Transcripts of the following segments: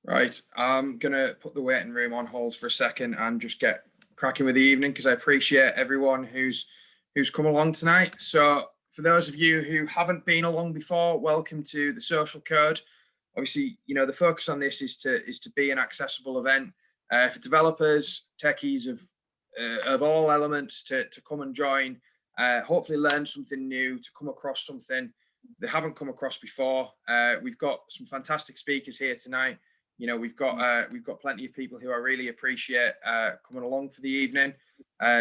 Right, I'm gonna put the waiting room on hold for a second and just get cracking with the evening because I appreciate everyone who's come along tonight. So, for those of you who haven't been along before, welcome to the Social Code. Obviously, the focus on this is to be an accessible event for developers, techies of all elements to come and join. Hopefully, learn something new, to come across something they haven't come across before. We've got some fantastic speakers here tonight. We've got plenty of people who I really appreciate coming along for the evening.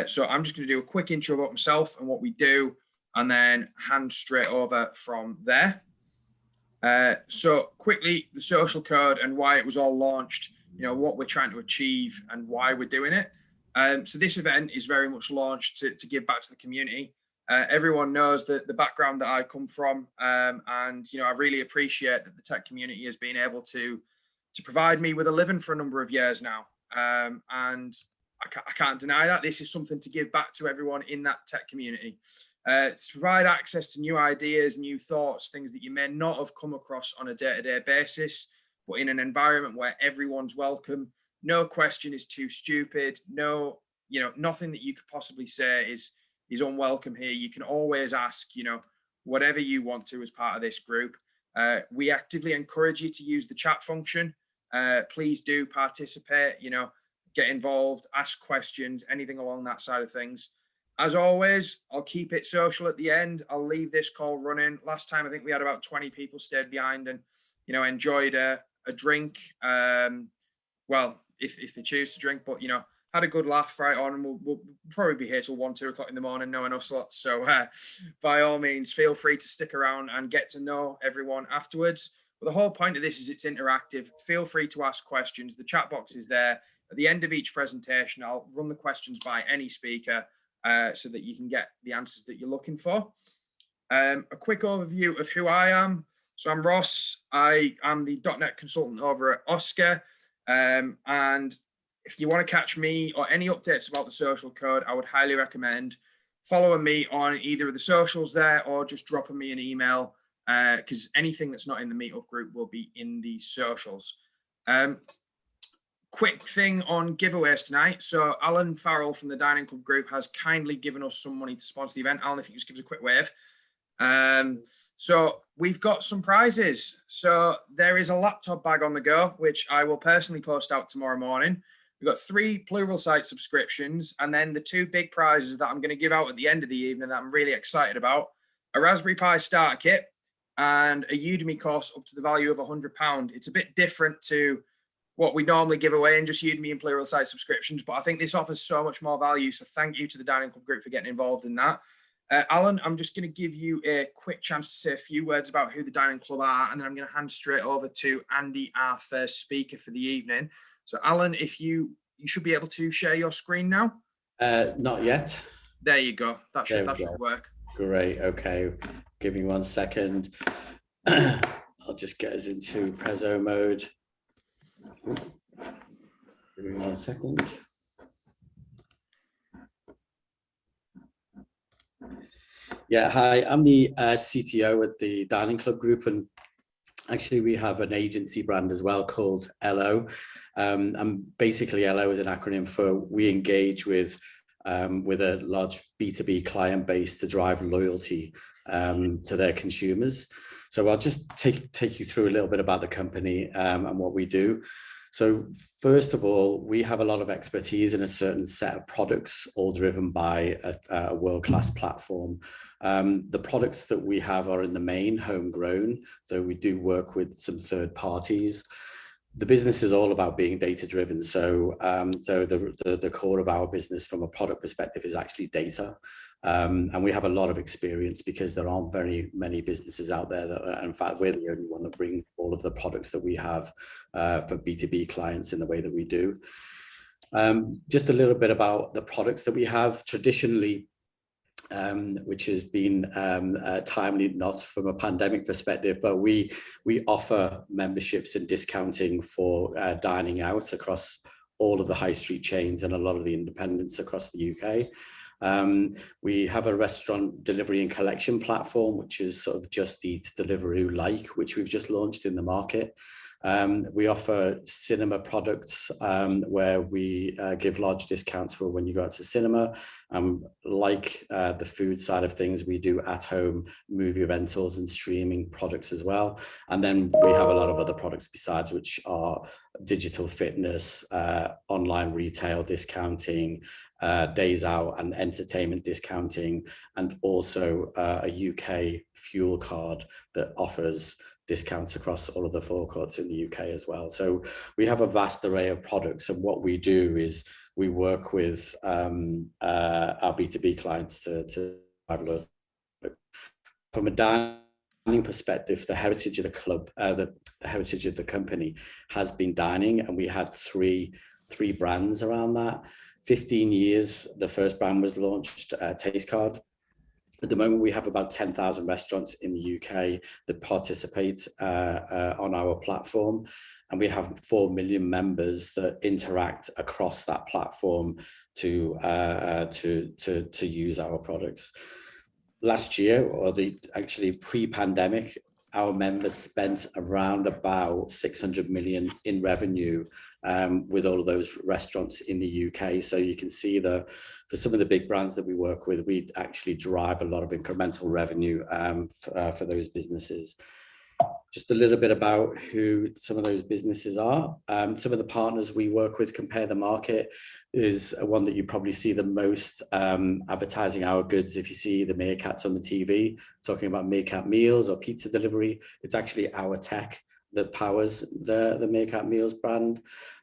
So I'm just going to do a quick intro about myself and what we do, and then hand straight over from there. So quickly, the Social Code and why it was all launched, what we're trying to achieve and why we're doing it. So this event is very much launched to give back to the community. Everyone knows the background that I come from, and I really appreciate that the tech community has been able to provide me with a living for a number of years now. And I can't deny that. This is something to give back to everyone in that tech community. To provide access to new ideas, new thoughts, things that you may not have come across on a day-to-day basis, but in an environment where everyone's welcome. No question is too stupid. No, nothing that you could possibly say is unwelcome here. You can always ask, whatever you want to as part of this group. We actively encourage you to use the chat function. Please do participate, get involved, ask questions, anything along that side of things. As always, I'll keep it social at the end. I'll leave this call running. Last time, I think we had about 20 people stayed behind and, enjoyed a drink. Well, if they choose to drink, but, had a good laugh right on, and we'll probably be here till 1, 2 o'clock in the morning, knowing us lots. So by all means, feel free to stick around and get to know everyone afterwards. But the whole point of this is it's interactive. Feel free to ask questions. The chat box is there. At the end of each presentation, I'll run the questions by any speaker so that you can get the answers that you're looking for. A quick overview of who I am. So I'm Ross. I am the .NET consultant over at Oscar. And if you want to catch me or any updates about the Social Code, I would highly recommend following me on either of the socials there or just dropping me an email, because anything that's not in the meetup group will be in the socials. Quick thing on giveaways tonight. So Alan Farrell from the Dining Club group has kindly given us some money to sponsor the event. Alan, if you just give us a quick wave. So we've got some prizes. So there is a laptop bag on the go, which I will personally post out tomorrow morning. We've got 3 Pluralsight subscriptions, and then the 2 big prizes that I'm going to give out at the end of the evening that I'm really excited about: a Raspberry Pi starter kit and a Udemy course up to the value of £100. It's a bit different to what we normally give away in just Udemy and Pluralsight subscriptions, but I think this offers so much more value. So thank you to the Dining Club group for getting involved in that. Alan, I'm just going to give you a quick chance to say a few words about who the Dining Club are, and then I'm going to hand straight over to Andy, our first speaker for the evening. So Alan, if you should be able to share your screen now. Not yet. There you go. That should work. Great. Okay. Give me 1 second. I'll just get us into Prezo mode. Give me 1 second. Yeah, hi, I'm the CTO at the Dining Club Group, and actually we have an agency brand as well called LO. And basically LO is an acronym for we engage with a large B2B client base to drive loyalty to their consumers. So I'll just take you through a little bit about the company and what we do. So first of all, we have a lot of expertise in a certain set of products, all driven by a world-class platform. The products that we have are in the main homegrown, so we do work with some third parties. The business is all about being data-driven. So, the core of our business from a product perspective is actually data. And we have a lot of experience because there aren't very many businesses out there that, in fact, we're the only one that bring all of the products that we have for B2B clients in the way that we do. Just a little bit about the products that we have. Traditionally, which has been timely, not from a pandemic perspective, but we offer memberships and discounting for dining out across all of the high street chains and a lot of the independents across the UK. We have a restaurant delivery and collection platform, which is sort of Just Eat Deliveroo like, which we've just launched in the market. We offer cinema products where we give large discounts for when you go out to cinema. Like the food side of things, we do at-home movie rentals and streaming products as well. And then we have a lot of other products besides, which are digital fitness, online retail discounting, days out and entertainment discounting, and also a UK fuel card that offers discounts across all of the forecourts in the UK as well. So we have a vast array of products, and what we do is we work with our B2B clients to drive loads. From a dining perspective, the heritage of the club, the heritage of the company has been dining, and we had three brands around that. 15 years, the first brand was launched, Taste Card. At the moment, we have about 10,000 restaurants in the UK that participate on our platform, and we have 4 million members that interact across that platform to use our products. Last year, or actually pre-pandemic, our members spent around about 600 million in revenue with all of those restaurants in the UK. So you can see that for some of the big brands that we work with, we actually drive a lot of incremental revenue for those businesses. Just a little bit about who some of those businesses are. Some of the partners we work with, Compare the Market, is one that you probably see the most advertising our goods. If you see the meerkats on the TV talking about meerkat meals or pizza delivery, it's actually our tech that powers the Meerkat Meals brand.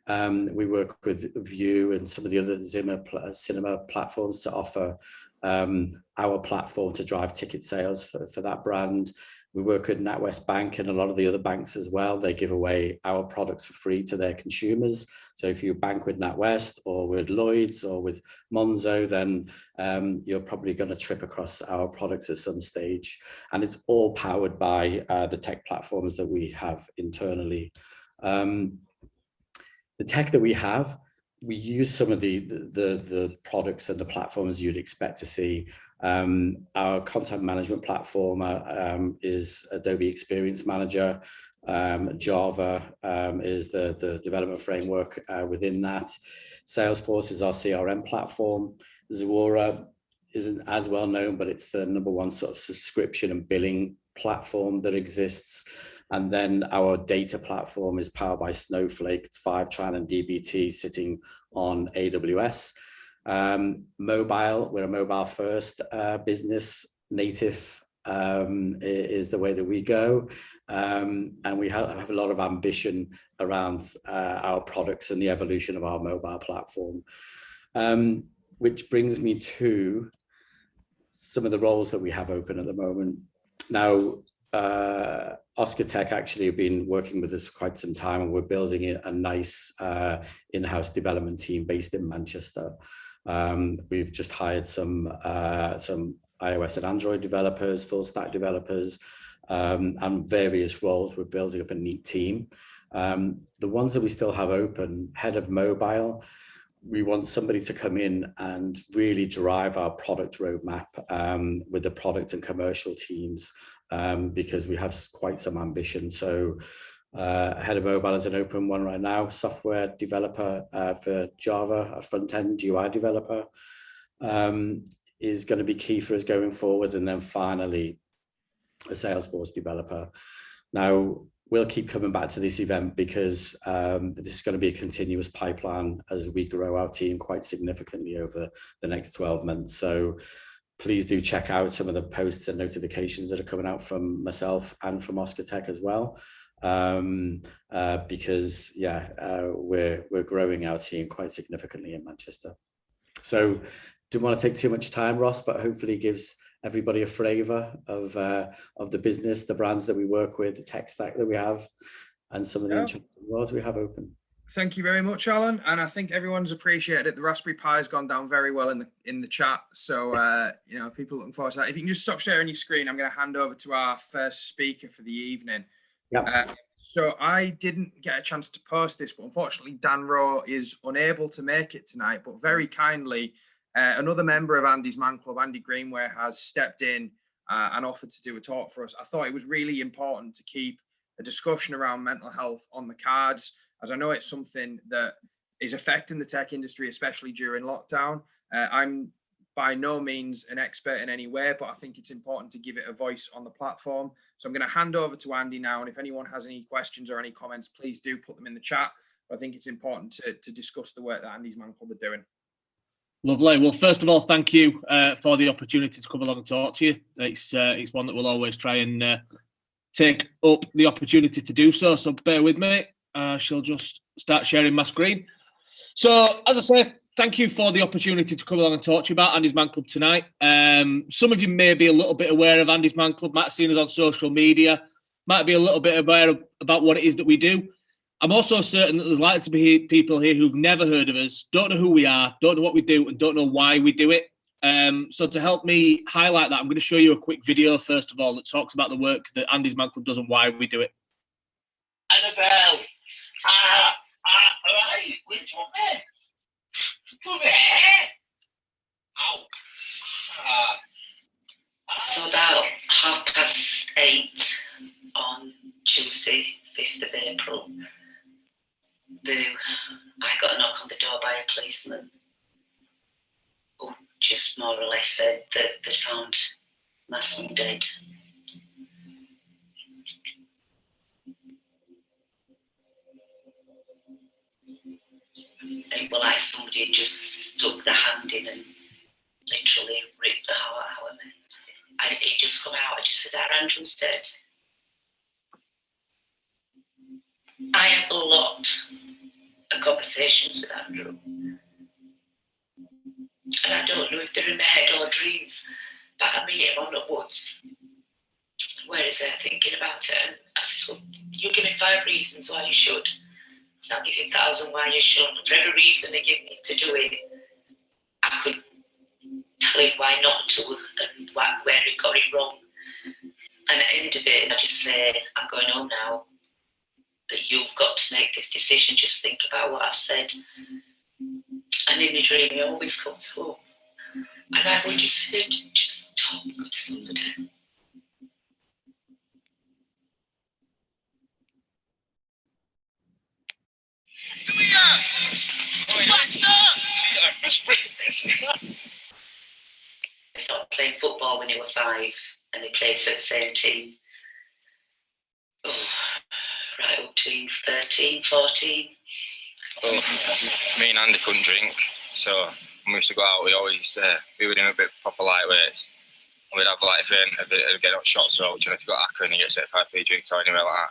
We work with View and some of the other cinema platforms to offer our platform to drive ticket sales for that brand. We work with NatWest Bank and a lot of the other banks as well. They give away our products for free to their consumers. So if you bank with NatWest or with Lloyds or with Monzo, then you're probably going to trip across our products at some stage. And it's all powered by the tech platforms that we have internally. The tech that we have, we use some of the products and the platforms you'd expect to see. Our content management platform is Adobe Experience Manager. Java is the development framework within that. Salesforce is our CRM platform. Zuora isn't as well known, but it's the #1 sort of subscription and billing platform that exists. And then our data platform is powered by Snowflake, Fivetran and DBT sitting on AWS. Mobile, we're a mobile first business. Native is the way that we go. And we have a lot of ambition around our products and the evolution of our mobile platform. Which brings me to some of the roles that we have open at the moment. Now, Oscar Tech actually have been working with us for quite some time, and we're building a nice in-house development team based in Manchester. We've just hired some iOS and Android developers, full stack developers, and various roles. We're building up a neat team. The ones that we still have open, head of mobile, we want somebody to come in and really drive our product roadmap with the product and commercial teams, because we have quite some ambition. So head of mobile is an open one right now. Software developer for Java, a front-end UI developer, is going to be key for us going forward. And then finally, a Salesforce developer. Now, we'll keep coming back to this event because this is going to be a continuous pipeline as we grow our team quite significantly over the next 12 months. So please do check out some of the posts and notifications that are coming out from myself and from Oscar Tech as well. Because we're growing our team quite significantly in Manchester. So didn't want to take too much time, Ross, but hopefully gives everybody a flavor of the business, the brands that we work with, the tech stack that we have, and some of the interesting roles we have open. Thank you very much, Alan. And I think everyone's appreciated it. The Raspberry Pi has gone down very well in the chat. So, people looking forward to that. If you can just stop sharing your screen, I'm going to hand over to our first speaker for the evening. Yeah. So I didn't get a chance to post this, but unfortunately, Dan Rowe is unable to make it tonight. But very kindly, another member of Andy's Man Club, Andy Greenway, has stepped in and offered to do a talk for us. I thought it was really important to keep a discussion around mental health on the cards, as I know it's something that is affecting the tech industry, especially during lockdown. I'm by no means an expert in any way, but I think it's important to give it a voice on the platform. So I'm going to hand over to Andy now. And if anyone has any questions or any comments, please do put them in the chat. But I think it's important to discuss the work that Andy's Man Club are doing. Lovely. Well, first of all, thank you for the opportunity to come along and talk to you. It's one that we'll always try and take up the opportunity to do so. So bear with me. I shall just start sharing my screen. So, as I say, thank you for the opportunity to come along and talk to you about Andy's Man Club tonight. Some of you may be a little bit aware of Andy's Man Club, might have seen us on social media, might be a little bit aware about what it is that we do. I'm also certain that there's likely to be people here who've never heard of us, don't know who we are, don't know what we do, and don't know why we do it. So to help me highlight that, I'm going to show you a quick video, first of all, that talks about the work that Andy's Man Club does and why we do it. Annabelle, right, which one there? Come here. Ow. So about 8:30 on Tuesday, 5th of April, I got a knock on the door by a policeman who just more or less said that they'd found my son dead. It was like somebody had just stuck their hand in and literally ripped the heart out of me. It just come out, it just says, our Andrew's dead. I have a lot of conversations with Andrew. And I don't know if they're in my head or dreams, but I meet him on the woods. Where is there thinking about it? And I says, well, you give me 5 reasons why you should. So I'll give you 1,000 why you shouldn't. And for every reason they give me to do it, I could tell him why not to and where he got it wrong. And at the end of it, I just say, I'm going home now. But you've got to make this decision. Just think about what I've said. And in my dream, he always comes home. And I would just say, just talk to somebody. They started playing football when they were 5, and they played for the same team. Oh, right up to 13, 14. Well, me and Andy couldn't drink, so when we used to go out, we were doing a bit proper lightweights. And we'd have like, if we get shots or out, if you got Akron and you get 5p drinks or anywhere like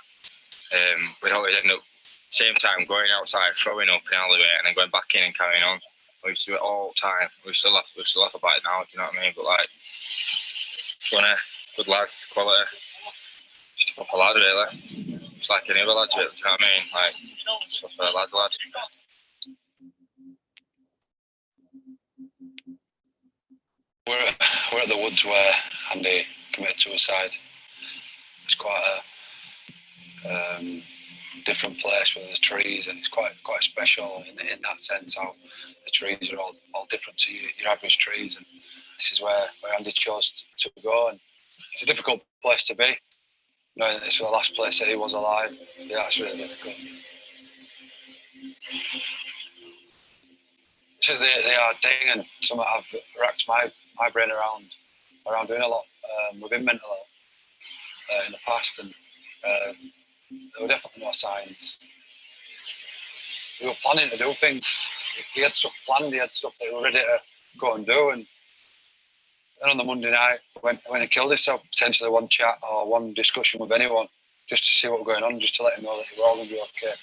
that, we'd always end up, same time, going outside, throwing up in the alleyway and then going back in and carrying on. We used to do it all the time. We still laugh about it now, do you know what I mean? But like, good lad, quality, just a proper lad really. It's like any other lad, do you know what I mean? Like, just a proper lad. We're at the woods where Andy committed suicide. It's quite a different place with the trees, and it's quite special in that sense. How the trees are all different to your average trees, and this is where Andy chose to go. And it's a difficult place to be. You know, it's the last place that he was alive. Yeah, it's really difficult. This is the hard thing, and something I've racked my brain around doing a lot within mental health in the past, and there were definitely no signs. We were planning to do things. We had stuff planned, we had stuff that we were ready to go and do, and then on the Monday night, when he killed himself, potentially one chat or one discussion with anyone, just to see what was going on, just to let him know that we're all going to be okay.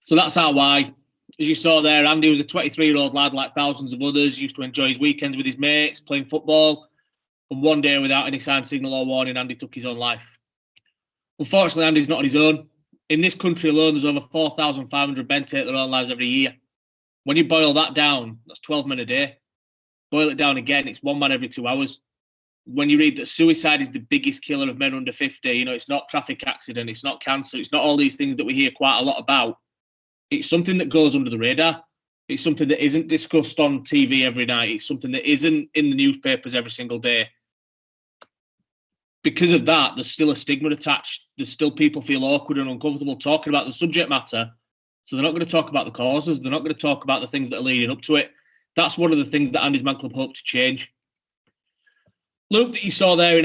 So that's our why. As you saw there, Andy was a 23-year-old lad like thousands of others, used to enjoy his weekends with his mates, playing football. And one day, without any sign, signal or warning, Andy took his own life. Unfortunately, Andy's not on his own. In this country alone, there's over 4,500 men take their own lives every year. When you boil that down, that's 12 men a day. Boil it down again, it's 1 man every 2 hours. When you read that suicide is the biggest killer of men under 50, you know, it's not traffic accident, it's not cancer, it's not all these things that we hear quite a lot about. It's something that goes under the radar. It's something that isn't discussed on TV every night. It's something that isn't in the newspapers every single day. because of that, there's still a stigma attached. There's still people feel awkward and uncomfortable talking about the subject matter. So they're not going to talk about the causes. They're not going to talk about the things that are leading up to it. That's one of the things that Andy's Man Club hope to change. Luke, that you saw there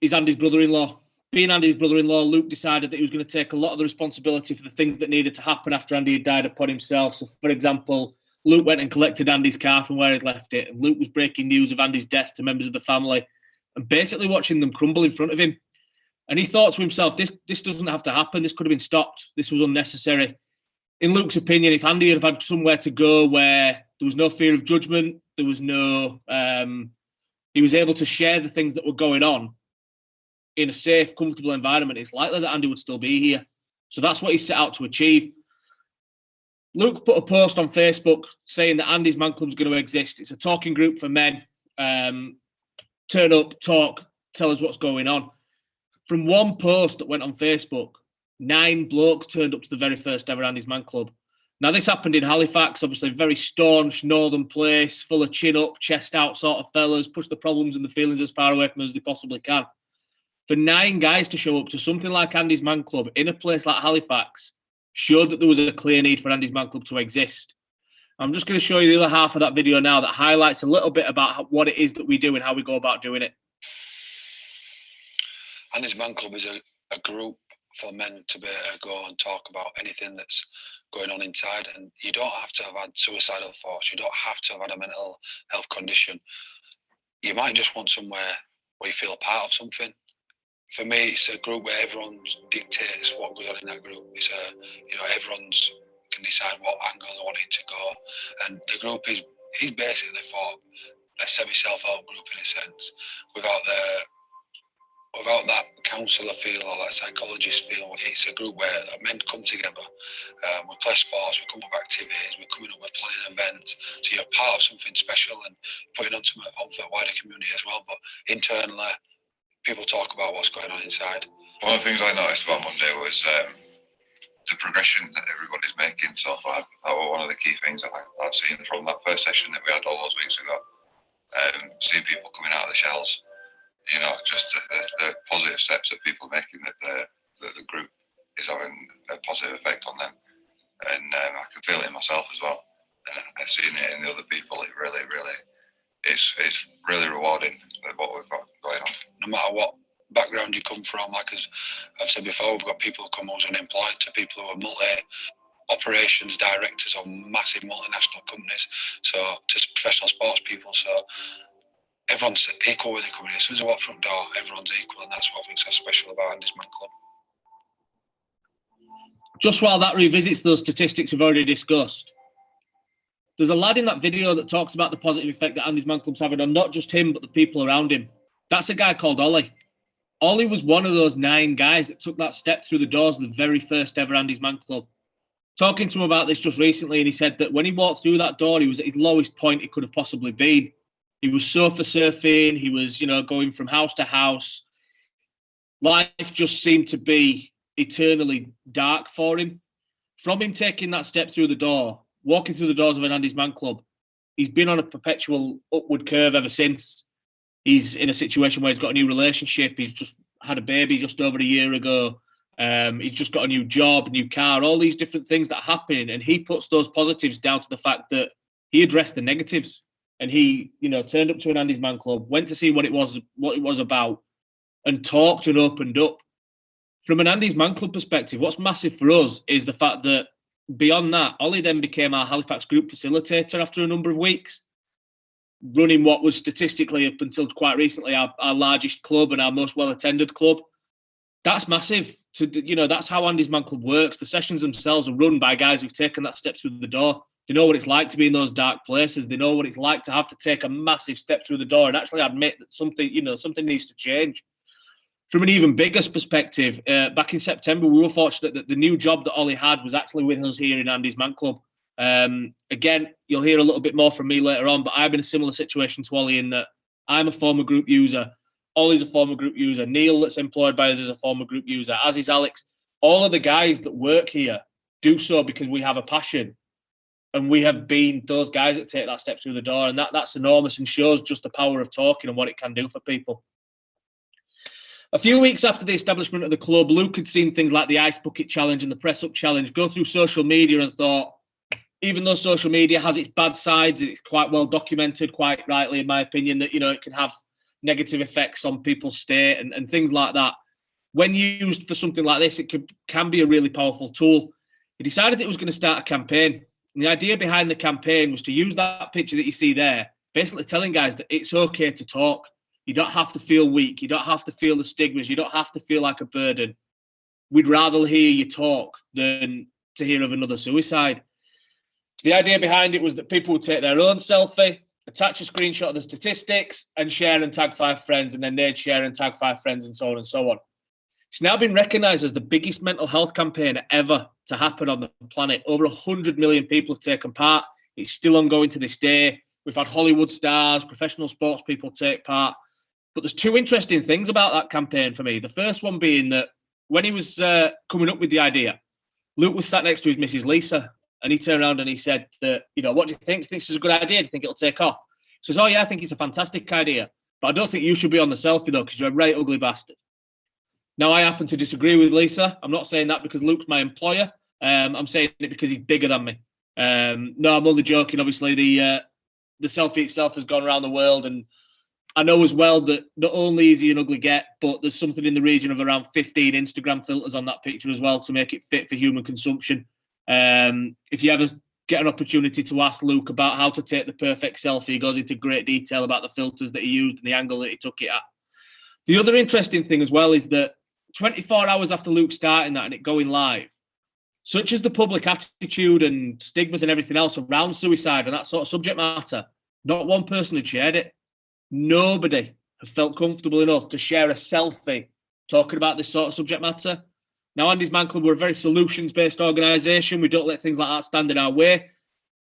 is Andy's brother-in-law. Being Andy's brother-in-law, Luke decided that he was going to take a lot of the responsibility for the things that needed to happen after Andy had died upon himself. So, for example, Luke went and collected Andy's car from where he'd left it. And Luke was breaking news of Andy's death to members of the family and basically watching them crumble in front of him. And he thought to himself, this doesn't have to happen. This could have been stopped. This was unnecessary. In Luke's opinion, if Andy had had somewhere to go where there was no fear of judgment, there was no, he was able to share the things that were going on in a safe, comfortable environment, it's likely that Andy would still be here. So that's what he set out to achieve. Luke put a post on Facebook saying that Andy's Man Club is going to exist. It's a talking group for men. Turn up, talk, tell us what's going on. From one post that went on Facebook, 9 blokes turned up to the very first ever Andy's Man Club. Now, this happened in Halifax, obviously very staunch northern place, full of chin up, chest out sort of fellas, push the problems and the feelings as far away from us as they possibly can. For 9 guys to show up to something like Andy's Man Club in a place like Halifax showed that there was a clear need for Andy's Man Club to exist. I'm just going to show you the other half of that video now that highlights a little bit about what it is that we do and how we go about doing it. Andy's Man Club is a group for men to be able to go and talk about anything that's going on inside, and you don't have to have had suicidal thoughts, you don't have to have had a mental health condition. You might just want somewhere where you feel a part of something. For me, it's a group where everyone dictates what goes on in that group. It's everyone's can decide what angle they want it to go, and the group is basically for a semi-self-help group in a sense, without that counsellor feel or that psychologist feel. It's a group where men come together, we play sports, we come up with activities, we're coming up with planning events, so you're part of something special and putting on for the wider community as well. But internally, people talk about what's going on inside. One of the things I noticed about Monday was the progression that everybody's making so far. That was one of the key things I've seen from that first session that we had all those weeks ago. Seeing people coming out of the shells, just the positive steps that people are making, that the group is having a positive effect on them. And I can feel it in myself as well. And I've seen it in the other people. It really, it's really rewarding what we've got going on. No matter what background you come from, like as I've said before, we've got people who come who's unemployed to people who are multi-operations directors of massive multinational companies, so to professional sports people. So everyone's equal when they come in. As soon as they walk front door, everyone's equal, and that's what I think so special about Andy's Man Club. Just while that revisits those statistics we've already discussed, there's a lad in that video that talks about the positive effect that Andy's Man Club's having on not just him, but the people around him. That's a guy called Ollie. Ollie was one of those 9 guys that took that step through the doors of the very first ever Andy's Man Club. Talking to him about this just recently, and he said that when he walked through that door, he was at his lowest point he could have possibly been. He was sofa surfing, he was, going from house to house. Life just seemed to be eternally dark for him. From him taking that step through the door, walking through the doors of an Andy's Man Club, he's been on a perpetual upward curve ever since. He's in a situation where he's got a new relationship. He's just had a baby just over a year ago. He's just got a new job, new car, all these different things that happen. And he puts those positives down to the fact that he addressed the negatives. And he, turned up to an Andy's Man Club, went to see what it was about, and talked and opened up. From an Andy's Man Club perspective, what's massive for us is the fact that beyond that, Ollie then became our Halifax group facilitator after a number of weeks, running what was statistically, up until quite recently, our largest club and our most well-attended club. That's massive. That's how Andy's Man Club works. The sessions themselves are run by guys who've taken that step through the door. They know what it's like to be in those dark places. They know what it's like to have to take a massive step through the door and actually admit that something needs to change. From an even bigger perspective, back in September, we were fortunate that the new job that Ollie had was actually with us here in Andy's Man Club. Again, you'll hear a little bit more from me later on, but I'm in a similar situation to Ollie in that I'm a former group user. Ollie's a former group user. Neil, that's employed by us, is a former group user, as is Alex. All of the guys that work here do so because we have a passion. And we have been those guys that take that step through the door. And that's enormous and shows just the power of talking and what it can do for people. A few weeks after the establishment of the club, Luke had seen things like the Ice Bucket Challenge and the Press Up Challenge go through social media and thought, even though social media has its bad sides, it's quite well documented, quite rightly, in my opinion, that, you know, it can have negative effects on people's state and things like that. When used for something like this, it can be a really powerful tool. He decided it was going to start a campaign. And the idea behind the campaign was to use that picture that you see there, basically telling guys that it's okay to talk. You don't have to feel weak. You don't have to feel the stigmas. You don't have to feel like a burden. We'd rather hear you talk than to hear of another suicide. The idea behind it was that people would take their own selfie, attach a screenshot of the statistics, and share and tag 5 friends, and then they'd share and tag 5 friends, and so on and so on. It's now been recognised as the biggest mental health campaign ever to happen on the planet. Over 100 million people have taken part. It's still ongoing to this day. We've had Hollywood stars, professional sports people take part. But there's 2 interesting things about that campaign for me. The first one being that when he was coming up with the idea, Luke was sat next to his Mrs. Lisa, and he turned around and he said that, you know, what do you think? Do you think this is a good idea? Do you think it'll take off? He says, oh yeah, I think it's a fantastic idea, but I don't think you should be on the selfie though, because you're a right ugly bastard. Now, I happen to disagree with Lisa. I'm not saying that because Luke's my employer. I'm saying it because he's bigger than me. No, I'm only joking. Obviously, the selfie itself has gone around the world, and I know as well that not only is he an ugly get, but there's something in the region of around 15 Instagram filters on that picture as well to make it fit for human consumption. If you ever get an opportunity to ask Luke about how to take the perfect selfie, he goes into great detail about the filters that he used and the angle that he took it at. The other interesting thing as well is that 24 hours after Luke starting that and it going live, such as the public attitude and stigmas and everything else around suicide and that sort of subject matter, not one person had shared it. Nobody had felt comfortable enough to share a selfie talking about this sort of subject matter. Now, Andy's Man Club, we're a very solutions-based organisation. We don't let things like that stand in our way.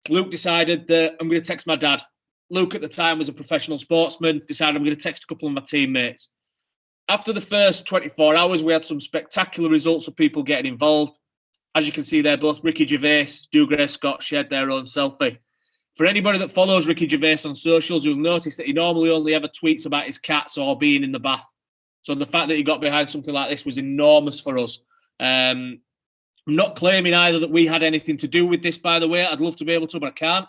Luke decided that I'm going to text my dad. Luke at the time was a professional sportsman, decided I'm going to text a couple of my teammates. After the first 24 hours, we had some spectacular results of people getting involved. As you can see there, both Ricky Gervais, Dougray Scott shared their own selfie. For anybody that follows Ricky Gervais on socials, you'll notice that he normally only ever tweets about his cats or being in the bath. So the fact that he got behind something like this was enormous for us. I'm not claiming either that we had anything to do with this, by the way. I'd love to be able to, but I can't.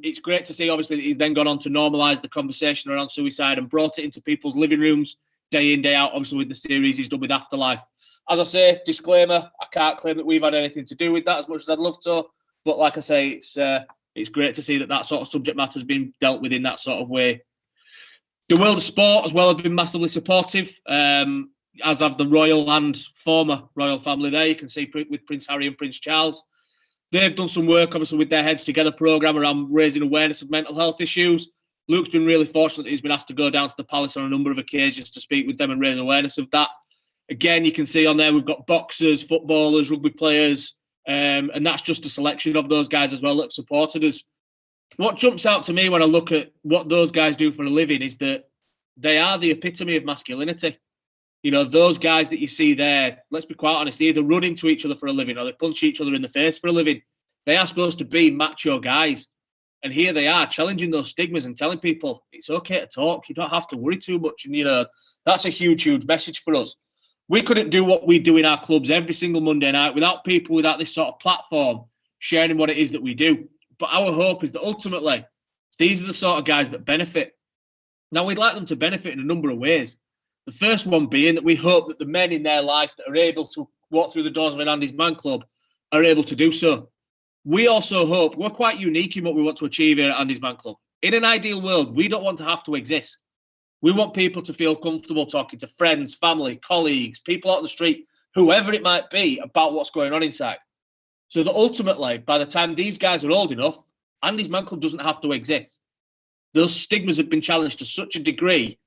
It's great to see, obviously, that he's then gone on to normalise the conversation around suicide and brought it into people's living rooms day in, day out, obviously with the series he's done with Afterlife. As I say, disclaimer, I can't claim that we've had anything to do with that as much as I'd love to. But like I say, it's great to see that that sort of subject matter has been dealt with in that sort of way. The world of sport as well have been massively supportive, as have the royal and former royal family there. You can see with Prince Harry and Prince Charles. They've done some work, obviously, with their Heads Together programme around raising awareness of mental health issues. Luke's been really fortunate that he's been asked to go down to the Palace on a number of occasions to speak with them and raise awareness of that. Again, you can see on there we've got boxers, footballers, rugby players, and that's just a selection of those guys as well that have supported us. What jumps out to me when I look at what those guys do for a living is that they are the epitome of masculinity. You know, those guys that you see there, let's be quite honest, they either run into each other for a living or they punch each other in the face for a living. They are supposed to be macho guys. And here they are challenging those stigmas and telling people it's okay to talk. You don't have to worry too much. And, you know, that's a huge, huge message for us. We couldn't do what we do in our clubs every single Monday night without people without this sort of platform sharing what it is that we do. But our hope is that ultimately these are the sort of guys that benefit. Now, we'd like them to benefit in a number of ways. The first one being that we hope that the men in their life that are able to walk through the doors of an Andy's Man Club are able to do so. We also hope, we're quite unique in what we want to achieve here at Andy's Man Club. In an ideal world, we don't want to have to exist. We want people to feel comfortable talking to friends, family, colleagues, people out on the street, whoever it might be, about what's going on inside. So that ultimately, by the time these guys are old enough, Andy's Man Club doesn't have to exist. Those stigmas have been challenged to such a degree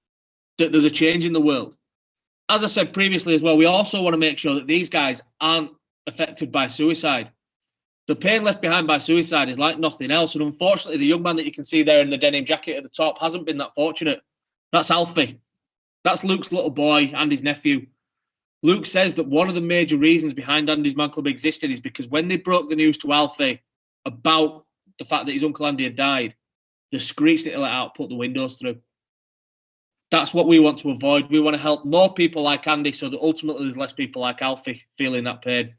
that there's a change in the world. As I said previously as well, we also want to make sure that these guys aren't affected by suicide. The pain left behind by suicide is like nothing else. And unfortunately, the young man that you can see there in the denim jacket at the top hasn't been that fortunate. That's Alfie. That's Luke's little boy and his nephew. Luke says that one of the major reasons behind Andy's Man Club existed is because when they broke the news to Alfie about the fact that his Uncle Andy had died, the screech that he let out put the windows through. That's what we want to avoid. We want to help more people like Andy so that ultimately there's less people like Alfie feeling that pain.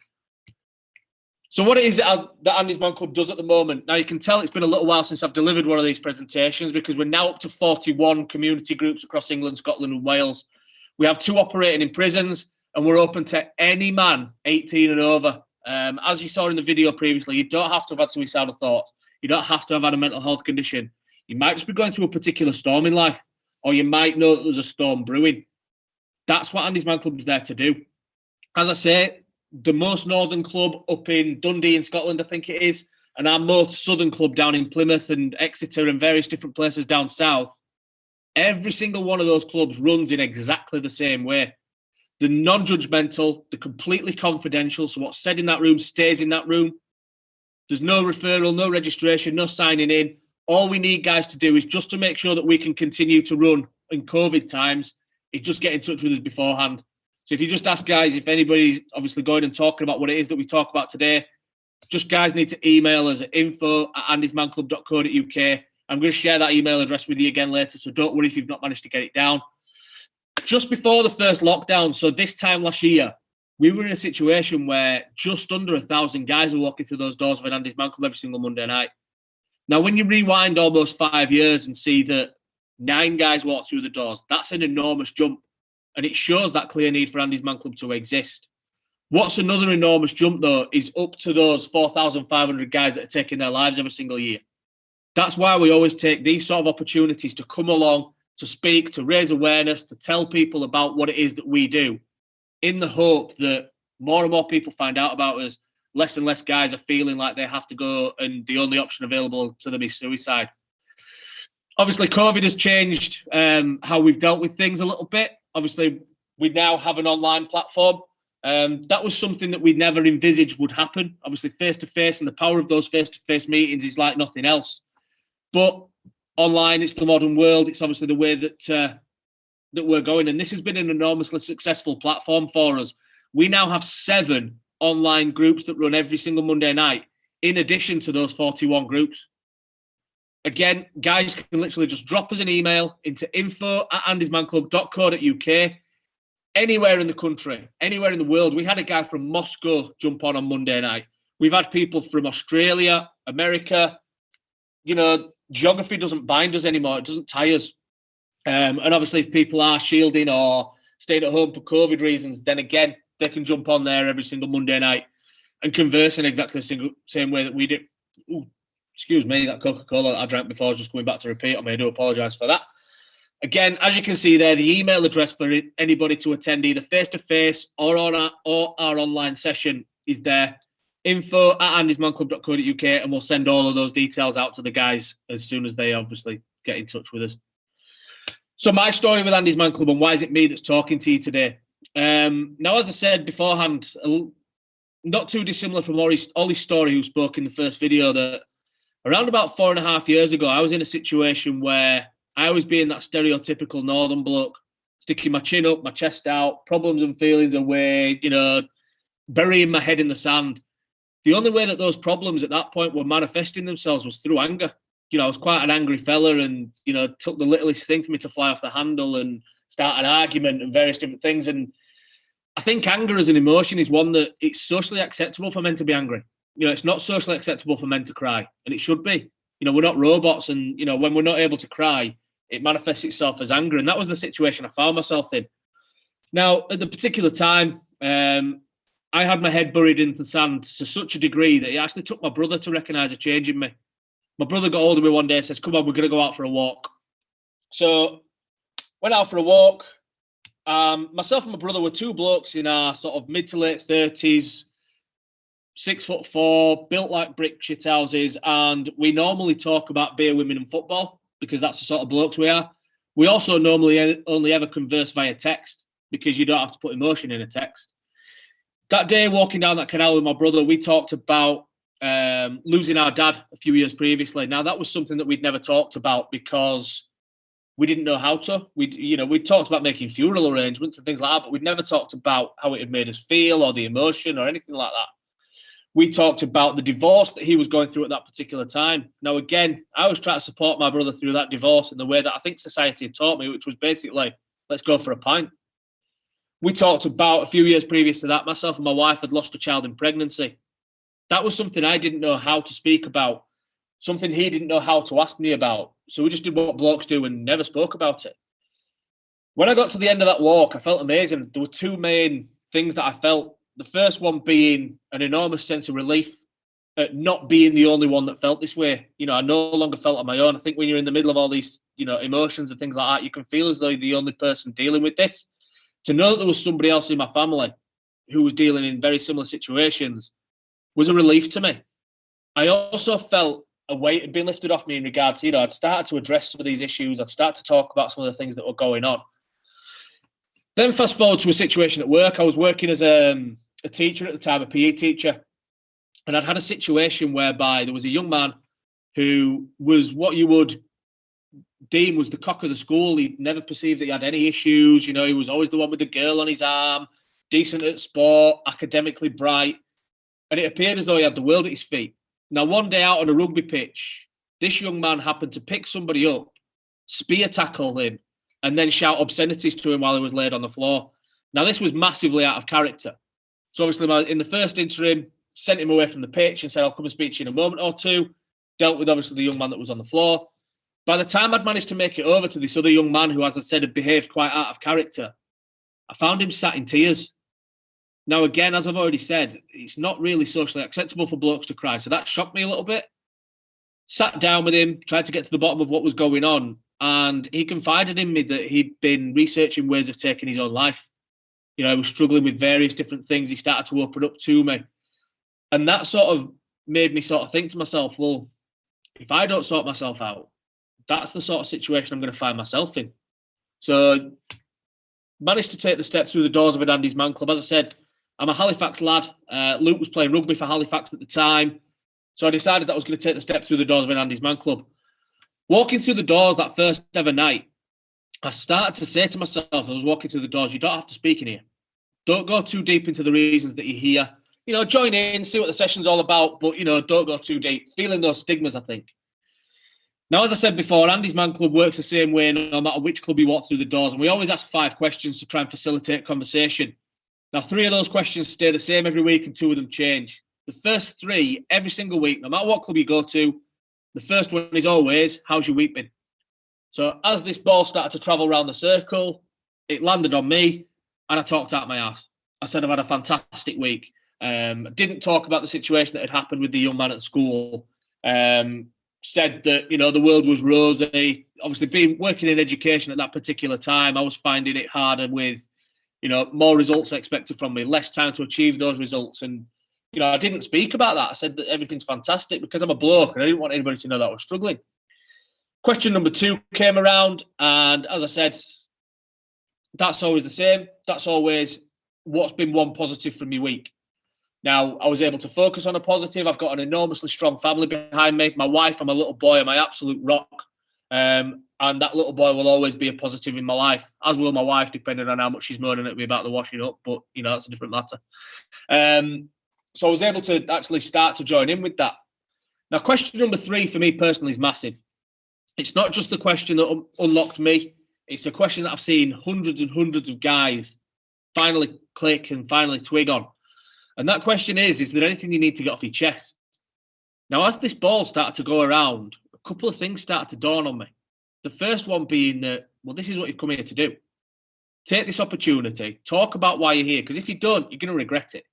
So what it is that Andy's Man Club does at the moment, now you can tell it's been a little while since I've delivered one of these presentations because we're now up to 41 community groups across England, Scotland and Wales. We have 2 operating in prisons and we're open to any man 18 and over. As you saw in the video previously, you don't have to have had suicidal thoughts. You don't have to have had a mental health condition. You might just be going through a particular storm in life, or you might know that there's a storm brewing. That's what Andy's Man Club is there to do. As I say, the most northern club up in Dundee in Scotland, I think it is, and our most southern club down in Plymouth and Exeter and various different places down south, every single one of those clubs runs in exactly the same way. The non-judgmental, the completely confidential, so what's said in that room stays in that room. There's no referral, no registration, no signing in. All we need guys to do is just to make sure that we can continue to run in COVID times, is just get in touch with us beforehand. So if you just ask guys, if anybody's obviously going and talking about what it is that we talk about today, just guys need to email us at info@andysmanclub.co.uk. I'm going to share that email address with you again later, so don't worry if you've not managed to get it down. Just before the first lockdown, so this time last year, we were in a situation where just under 1,000 guys are walking through those doors of an Andy's Man Club every single Monday night. Now, when you rewind almost 5 years and see that 9 guys walk through the doors, that's an enormous jump. And it shows that clear need for Andy's Man Club to exist. What's another enormous jump, though, is up to those 4,500 guys that are taking their lives every single year. That's why we always take these sort of opportunities to come along, to speak, to raise awareness, to tell people about what it is that we do, in the hope that more and more people find out about us, less and less guys are feeling like they have to go and the only option available to them is suicide. Obviously, COVID has changed how we've dealt with things a little bit. Obviously, we now have an online platform. That was something that we never envisaged would happen. Obviously, face-to-face and the power of those face-to-face meetings is like nothing else. But online, it's the modern world. It's obviously the way that we're going. And this has been an enormously successful platform for us. We now have 7 online groups that run every single Monday night, in addition to those 41 groups. Again, guys can literally just drop us an email into info@andysmanclub.co.uk. Anywhere in the country, anywhere in the world. We had a guy from Moscow jump on Monday night. We've had people from Australia, America. You know, geography doesn't bind us anymore. It doesn't tie us. And obviously, if people are shielding or staying at home for COVID reasons, then again, they can jump on there every single Monday night and converse in exactly the same way that we do. Ooh, excuse me, that Coca-Cola that I drank before is just coming back to repeat on me. I do apologise for that. Again, as you can see there, the email address for anybody to attend either face-to-face or on our online session is there, info@andysmanclub.co.uk, and we'll send all of those details out to the guys as soon as they obviously get in touch with us. So my story with Andy's Man Club, and why is it me that's talking to you today? Now, as I said beforehand, not too dissimilar from Ollie's story, who spoke in the first video, that around about 4.5 years ago, I was in a situation where I was being that stereotypical northern bloke, sticking my chin up, my chest out, problems and feelings away, you know, burying my head in the sand. The only way that those problems at that point were manifesting themselves was through anger. You know, I was quite an angry fella, and, you know, it took the littlest thing for me to fly off the handle and start an argument and various different things. And I think anger as an emotion is one that it's socially acceptable for men to be angry. You know, it's not socially acceptable for men to cry, and it should be. You know, we're not robots, and, you know, when we're not able to cry, it manifests itself as anger. And that was the situation I found myself in. Now, at the particular time, I had my head buried in the sand to such a degree that it actually took my brother to recognise a change in me. My brother got hold of me one day and says, "Come on, we're going to go out for a walk." So went out for a walk. Myself and my brother were 2 blokes in our sort of mid to late 30s, 6'4", built like brick shit houses, and we normally talk about beer, women and football because that's the sort of blokes we are. We also normally only ever converse via text because you don't have to put emotion in a text. That day, walking down that canal with my brother, we talked about losing our dad a few years previously. Now, that was something that we'd never talked about because we didn't know how to. We talked about making funeral arrangements and things like that, but we'd never talked about how it had made us feel or the emotion or anything like that. we talked about the divorce that he was going through at that particular time. Now, again, I was trying to support my brother through that divorce in the way that I think society had taught me, which was basically, let's go for a pint. We talked about a few years previous to that, myself and my wife had lost a child in pregnancy. That was something I didn't know how to speak about, something he didn't know how to ask me about. So we just did what blokes do and never spoke about it. When I got to the end of that walk, I felt amazing. There were two main things that I felt. The first one being an enormous sense of relief at not being the only one that felt this way. You know, I no longer felt on my own. I think when you're in the middle of all these, you know, emotions and things like that, you can feel as though you're the only person dealing with this. To know that there was somebody else in my family who was dealing in very similar situations was a relief to me. I also felt a weight had been lifted off me in regards to, you know, I'd started to address some of these issues. I'd started to talk about some of the things that were going on. Then fast forward to a situation at work. I was working as a teacher at the time, a PE teacher. And I'd had a situation whereby there was a young man who was what you would deem was the cock of the school. He'd never perceived that he had any issues. You know, he was always the one with the girl on his arm, decent at sport, academically bright. And it appeared as though he had the world at his feet. Now, one day out on a rugby pitch, this young man happened to pick somebody up, spear tackle him, and then shout obscenities to him while he was laid on the floor. Now, this was massively out of character. So obviously, in the first interim, sent him away from the pitch and said, I'll come and speak to you in a moment or two. Dealt with, obviously, the young man that was on the floor. By the time I'd managed to make it over to this other young man who, as I said, had behaved quite out of character, I found him sat in tears. Now, again, as I've already said, it's not really socially acceptable for blokes to cry. So that shocked me a little bit. Sat down with him, tried to get to the bottom of what was going on. And he confided in me that he'd been researching ways of taking his own life. You know, he was struggling with various different things. He started to open up to me. And that sort of made me sort of think to myself, well, if I don't sort myself out, that's the sort of situation I'm going to find myself in. So managed to take the step through the doors of an Andy's Man Club. As I said, I'm a Halifax lad. Luke was playing rugby for Halifax at the time. So I decided that I was going to take the step through the doors of an Andy's Man Club. Walking through the doors that first ever night, I started to say to myself, as I was walking through the doors, you don't have to speak in here. Don't go too deep into the reasons that you're here. You know, join in, see what the session's all about, but, you know, don't go too deep. Feeling those stigmas, I think. Now, as I said before, Andy's Man Club works the same way no matter which club you walk through the doors. And we always ask 5 questions to try and facilitate conversation. Now, 3 of those questions stay the same every week and 2 of them change. The first 3, every single week, no matter what club you go to, the first one is always, how's your week been? So as this ball started to travel around the circle, it landed on me and I talked out my ass. I said I've had a fantastic week. Didn't talk about the situation that had happened with the young man at school. Said that, you know, the world was rosy. Obviously, being working in education at that particular time, I was finding it harder with, you know, more results expected from me, less time to achieve those results. And, you know, I didn't speak about that. I said that everything's fantastic because I'm a bloke and I didn't want anybody to know that I was struggling. Question number 2 came around. And as I said, that's always the same. That's always what's been one positive from your week. Now, I was able to focus on a positive. I've got an enormously strong family behind me. My wife and my little boy are my absolute rock. And that little boy will always be a positive in my life, as will my wife, depending on how much she's moaning at me about the washing up. But, you know, that's a different matter. So I was able to actually start to join in with that. Now, question number 3 for me personally is massive. It's not just the question that unlocked me. It's a question that I've seen hundreds and hundreds of guys finally click and finally twig on. And that question is there anything you need to get off your chest? Now, as this ball started to go around, a couple of things started to dawn on me. The first one being that, well, this is what you've come here to do. Take this opportunity, talk about why you're here, because if you don't, you're going to regret it.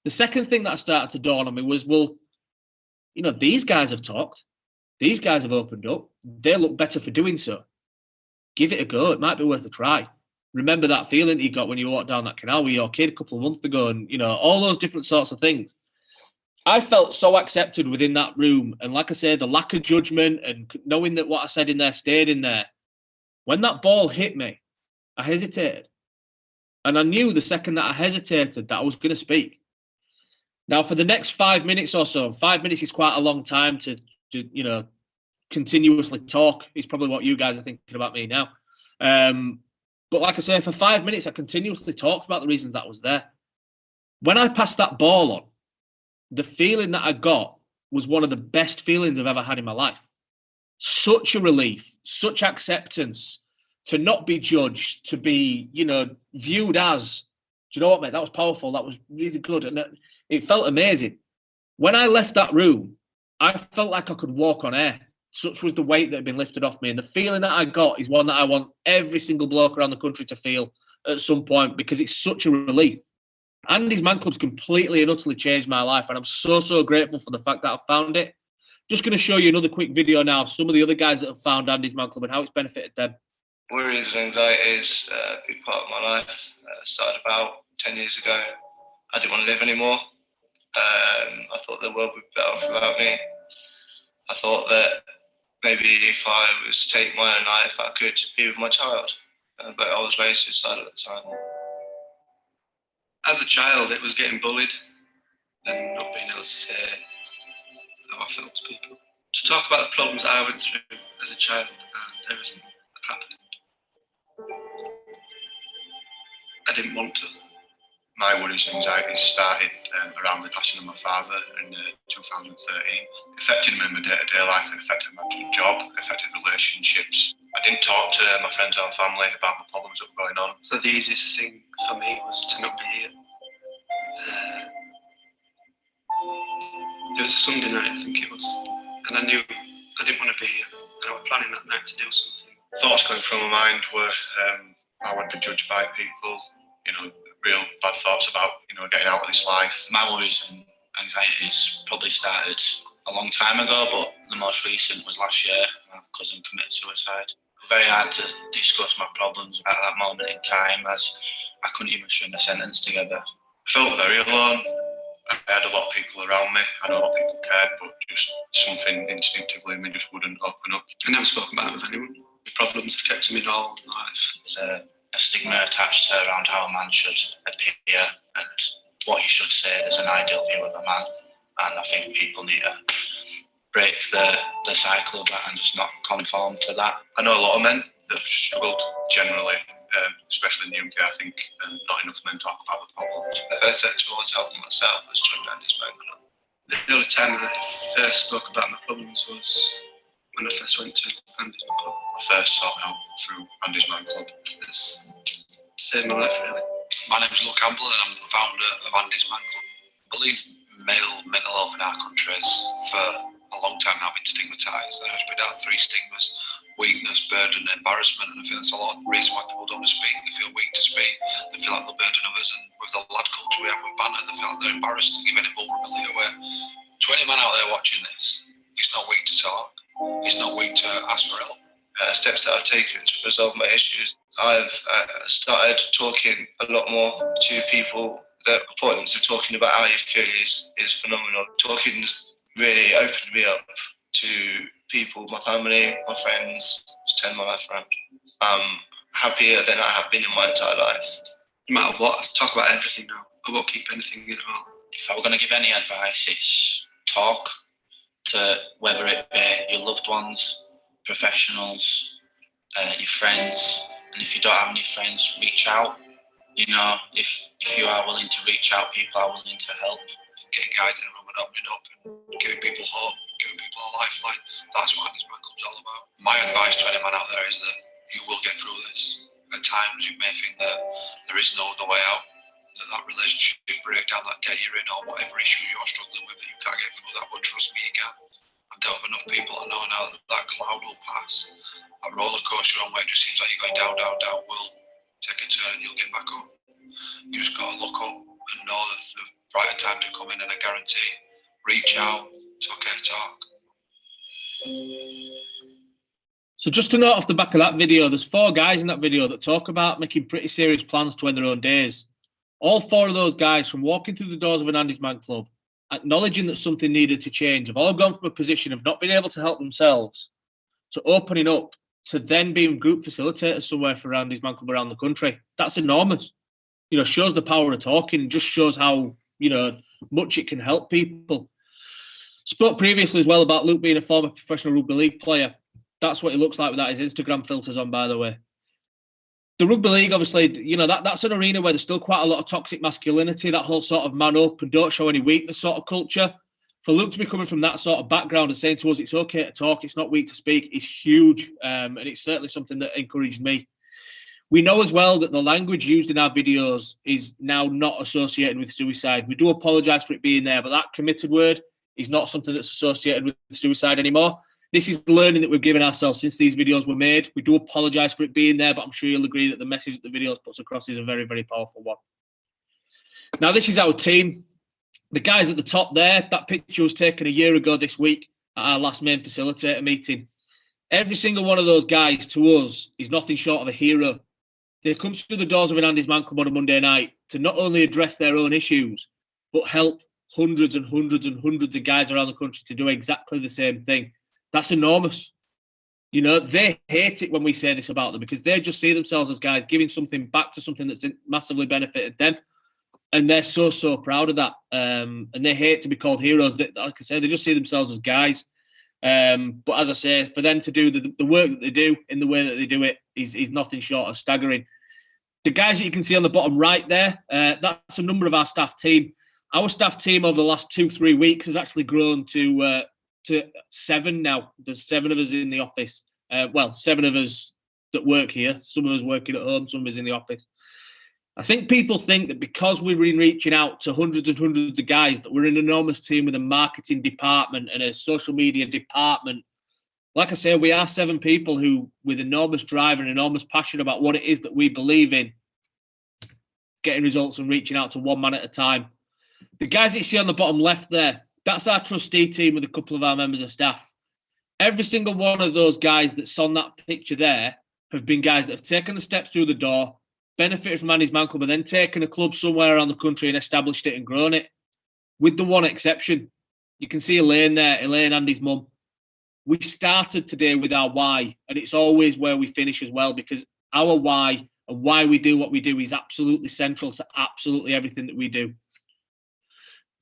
The second thing that started to dawn on me was, well, you know, these guys have talked. These guys have opened up. They look better for doing so. Give it a go. It might be worth a try. Remember that feeling that you got when you walked down that canal with your kid a couple of months ago and, you know, all those different sorts of things. I felt so accepted within that room. And like I said, the lack of judgment and knowing that what I said in there stayed in there. When that ball hit me, I hesitated. And I knew the second that I hesitated that I was going to speak. Now, for the next 5 minutes or so, 5 minutes is quite a long time to you know, continuously talk. It's probably what you guys are thinking about me now. But like I say, for 5 minutes, I continuously talked about the reasons that was there. When I passed that ball on, the feeling that I got was one of the best feelings I've ever had in my life. Such a relief, such acceptance, to not be judged, to be, viewed as, do you know what, mate? That was powerful. That was really good. And it felt amazing. When I left that room, I felt like I could walk on air. Such was the weight that had been lifted off me. And the feeling that I got is one that I want every single bloke around the country to feel at some point, because it's such a relief. Andy's Man Club's completely and utterly changed my life. And I'm so, so grateful for the fact that I've found it. Just going to show you another quick video now of some of the other guys that have found Andy's Man Club and how it's benefited them. Worries and anxiety is a big part of my life. Started about 10 years ago. I didn't want to live anymore. I thought the world would be better off without me. I thought that maybe if I was to take my own life, I could be with my child. But I was very suicidal at the time. As a child, it was getting bullied and not being able to say how I felt to people. To talk about the problems I went through as a child and everything that happened. I didn't want to. My worries and anxieties started around the passing of my father in 2013. It affected me in my day-to-day life, it affected my job, it affected relationships. I didn't talk to my friends or family about the problems that were going on. So the easiest thing for me was to not be here. It was a Sunday night, I think it was, and I knew I didn't want to be here, and I was planning that night to do something. Thoughts going through my mind were I would be judged by people, real bad thoughts about, getting out of this life. My worries and anxieties probably started a long time ago, but the most recent was last year. My cousin committed suicide. Very hard to discuss my problems at that moment in time, as I couldn't even string a sentence together. I felt very alone. I had a lot of people around me. I know a lot of people cared, but just something instinctively in me just wouldn't open up. I never spoke about it with anyone. The problems have kept me in all my life. There's a stigma attached to around how a man should appear and what he should say. There's an ideal view of a man, and I think people need to break the cycle of that and just not conform to that. I know a lot of men that have struggled generally, especially in the UK. I think not enough men talk about the problems. The first step towards helping myself was joining Andy's Man Club. The only time I first spoke about my problems was when I first went to Andy's Man Club. I first sought help through Andy's Man Club. It's saved my life, really. My name's Luke Campbell and I'm the founder of Andy's Man Club. I believe male mental health in our country has for a long time now been stigmatised. There has been our three stigmas: weakness, burden, and embarrassment. And I feel that's a lot of the reason why people don't want to speak. They feel weak to speak, they feel like the burden of us, and with the lad culture we have with banter, they feel like they're embarrassed to give any vulnerability away. To any man out there watching this, it's not weak to talk, it's not weak to ask for help. Steps that I've taken to resolve my issues. I've started talking a lot more to people. The importance of talking about how you feel is phenomenal. Talking's really opened me up to people, my family, my friends, to turn my life around. I'm happier than I have been in my entire life. No matter what, I talk about everything now. I won't keep anything in at all. If I were going to give any advice, it's talk to whether it be your loved ones, professionals, your friends, and if you don't have any friends, reach out. If you are willing to reach out, people are willing to help. Getting guys in a room and opening up and giving people hope, giving people a lifeline. That's what Andy's Man Club's all about. My advice to any man out there is that you will get through this. At times you may think that there is no other way out, that relationship breakdown, that debt you're in, or whatever issues you're struggling with, that you can't get through that, but trust me, you can. I've dealt with enough people I know now that that cloud will pass. A roller coaster on where it just seems like you're going down, down, down, will take a turn and you'll get back up. You just got to look up and know that the brighter time to come in, and I guarantee, reach out, it's okay to talk. So just to note off the back of that video, there's 4 guys in that video that talk about making pretty serious plans to end their own days. All 4 of those guys, from walking through the doors of an Andy's Man Club, acknowledging that something needed to change, have all gone from a position of not being able to help themselves to opening up to then being group facilitators somewhere for Andy's Man Club around the country. That's enormous. Shows the power of talking, just shows how, much it can help people. Spoke previously as well about Luke being a former professional rugby league player. That's what he looks like without his Instagram filters on, by the way. the rugby league, obviously, you know, that's an arena where there's still quite a lot of toxic masculinity, that whole sort of man up and don't show any weakness sort of culture. For Luke to be coming from that sort of background and saying to us, it's okay to talk, it's not weak to speak, is huge. And it's certainly something that encouraged me. We know as well that the language used in our videos is now not associated with suicide. We do apologise for it being there, but that committed word is not something that's associated with suicide anymore. This is the learning that we've given ourselves since these videos were made. We do apologise for it being there, but I'm sure you'll agree that the message that the videos puts across is a very, very powerful one. Now, this is our team. The guys at the top there, that picture was taken a year ago this week at our last main facilitator meeting. Every single one of those guys to us is nothing short of a hero. They come through the doors of an Andy's Man Club on a Monday night to not only address their own issues, but help hundreds and hundreds and hundreds of guys around the country to do exactly the same thing. That's enormous. You know, they hate it when we say this about them because they just see themselves as guys giving something back to something that's massively benefited them. And they're so, so proud of that. And they hate to be called heroes. Like I said, they just see themselves as guys. But as I say, for them to do the work that they do in the way that they do it is nothing short of staggering. The guys that you can see on the bottom right there, that's a number of our staff team. Our staff team over the last 2-3 weeks has actually grown to 7 now. There's 7 of us in the office. 7 of us that work here. Some of us working at home, some of us in the office. I think people think that because we've been reaching out to hundreds and hundreds of guys that we're an enormous team with a marketing department and a social media department. Like I say, we are 7 people who, with enormous drive and enormous passion about what it is that we believe in, getting results and reaching out to one man at a time. The guys that you see on the bottom left there, that's our trustee team with a couple of our members of staff. Every single one of those guys that's on that picture there have been guys that have taken the steps through the door, benefited from Andy's Man Club, and then taken a club somewhere around the country and established it and grown it. With the one exception, you can see Elaine there, Elaine, Andy's mum. We started today with our why, and it's always where we finish as well, because our why and why we do what we do is absolutely central to absolutely everything that we do.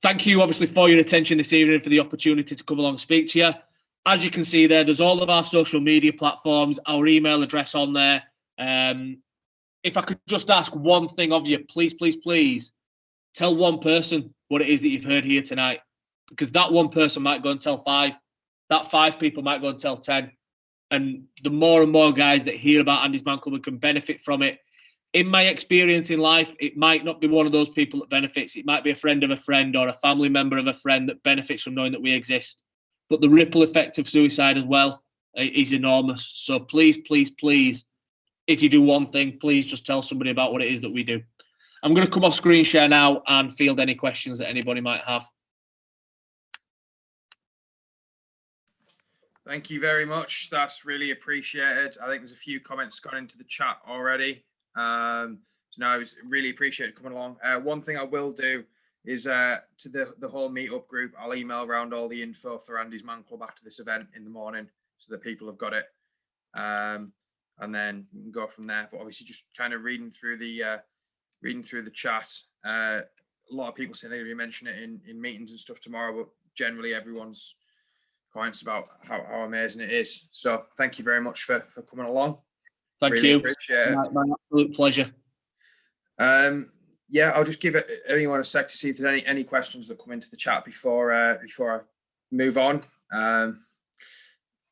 Thank you, obviously, for your attention this evening, for the opportunity to come along and speak to you. As you can see there, there's all of our social media platforms, our email address on there. If I could just ask one thing of you, please, please, please, tell one person what it is that you've heard here tonight, because that one person might go and tell 5. That 5 people might go and tell 10. And the more and more guys that hear about Andy's Man Club and can benefit from it, in my experience in life, it might not be one of those people that benefits. It might be a friend of a friend or a family member of a friend that benefits from knowing that we exist. But the ripple effect of suicide as well is enormous. So please, please, please, if you do one thing, please just tell somebody about what it is that we do. I'm going to come off screen share now and field any questions that anybody might have. Thank you very much. That's really appreciated. I think there's a few comments gone into the chat already. So no, I was really appreciated coming along. One thing I will do is to the whole meetup group, I'll email around all the info for Andy's Man Club after this event in the morning so that people have got it. And then we can go from there. But obviously just kind of reading through the chat. A lot of people saying they're going to be mentioning it in meetings and stuff tomorrow, but generally everyone's comments about how amazing it is. So thank you very much for coming along. Thank really you. Appreciate it. My absolute pleasure. Yeah, I'll just give anyone a sec to see if there's any questions that come into the chat before I move on.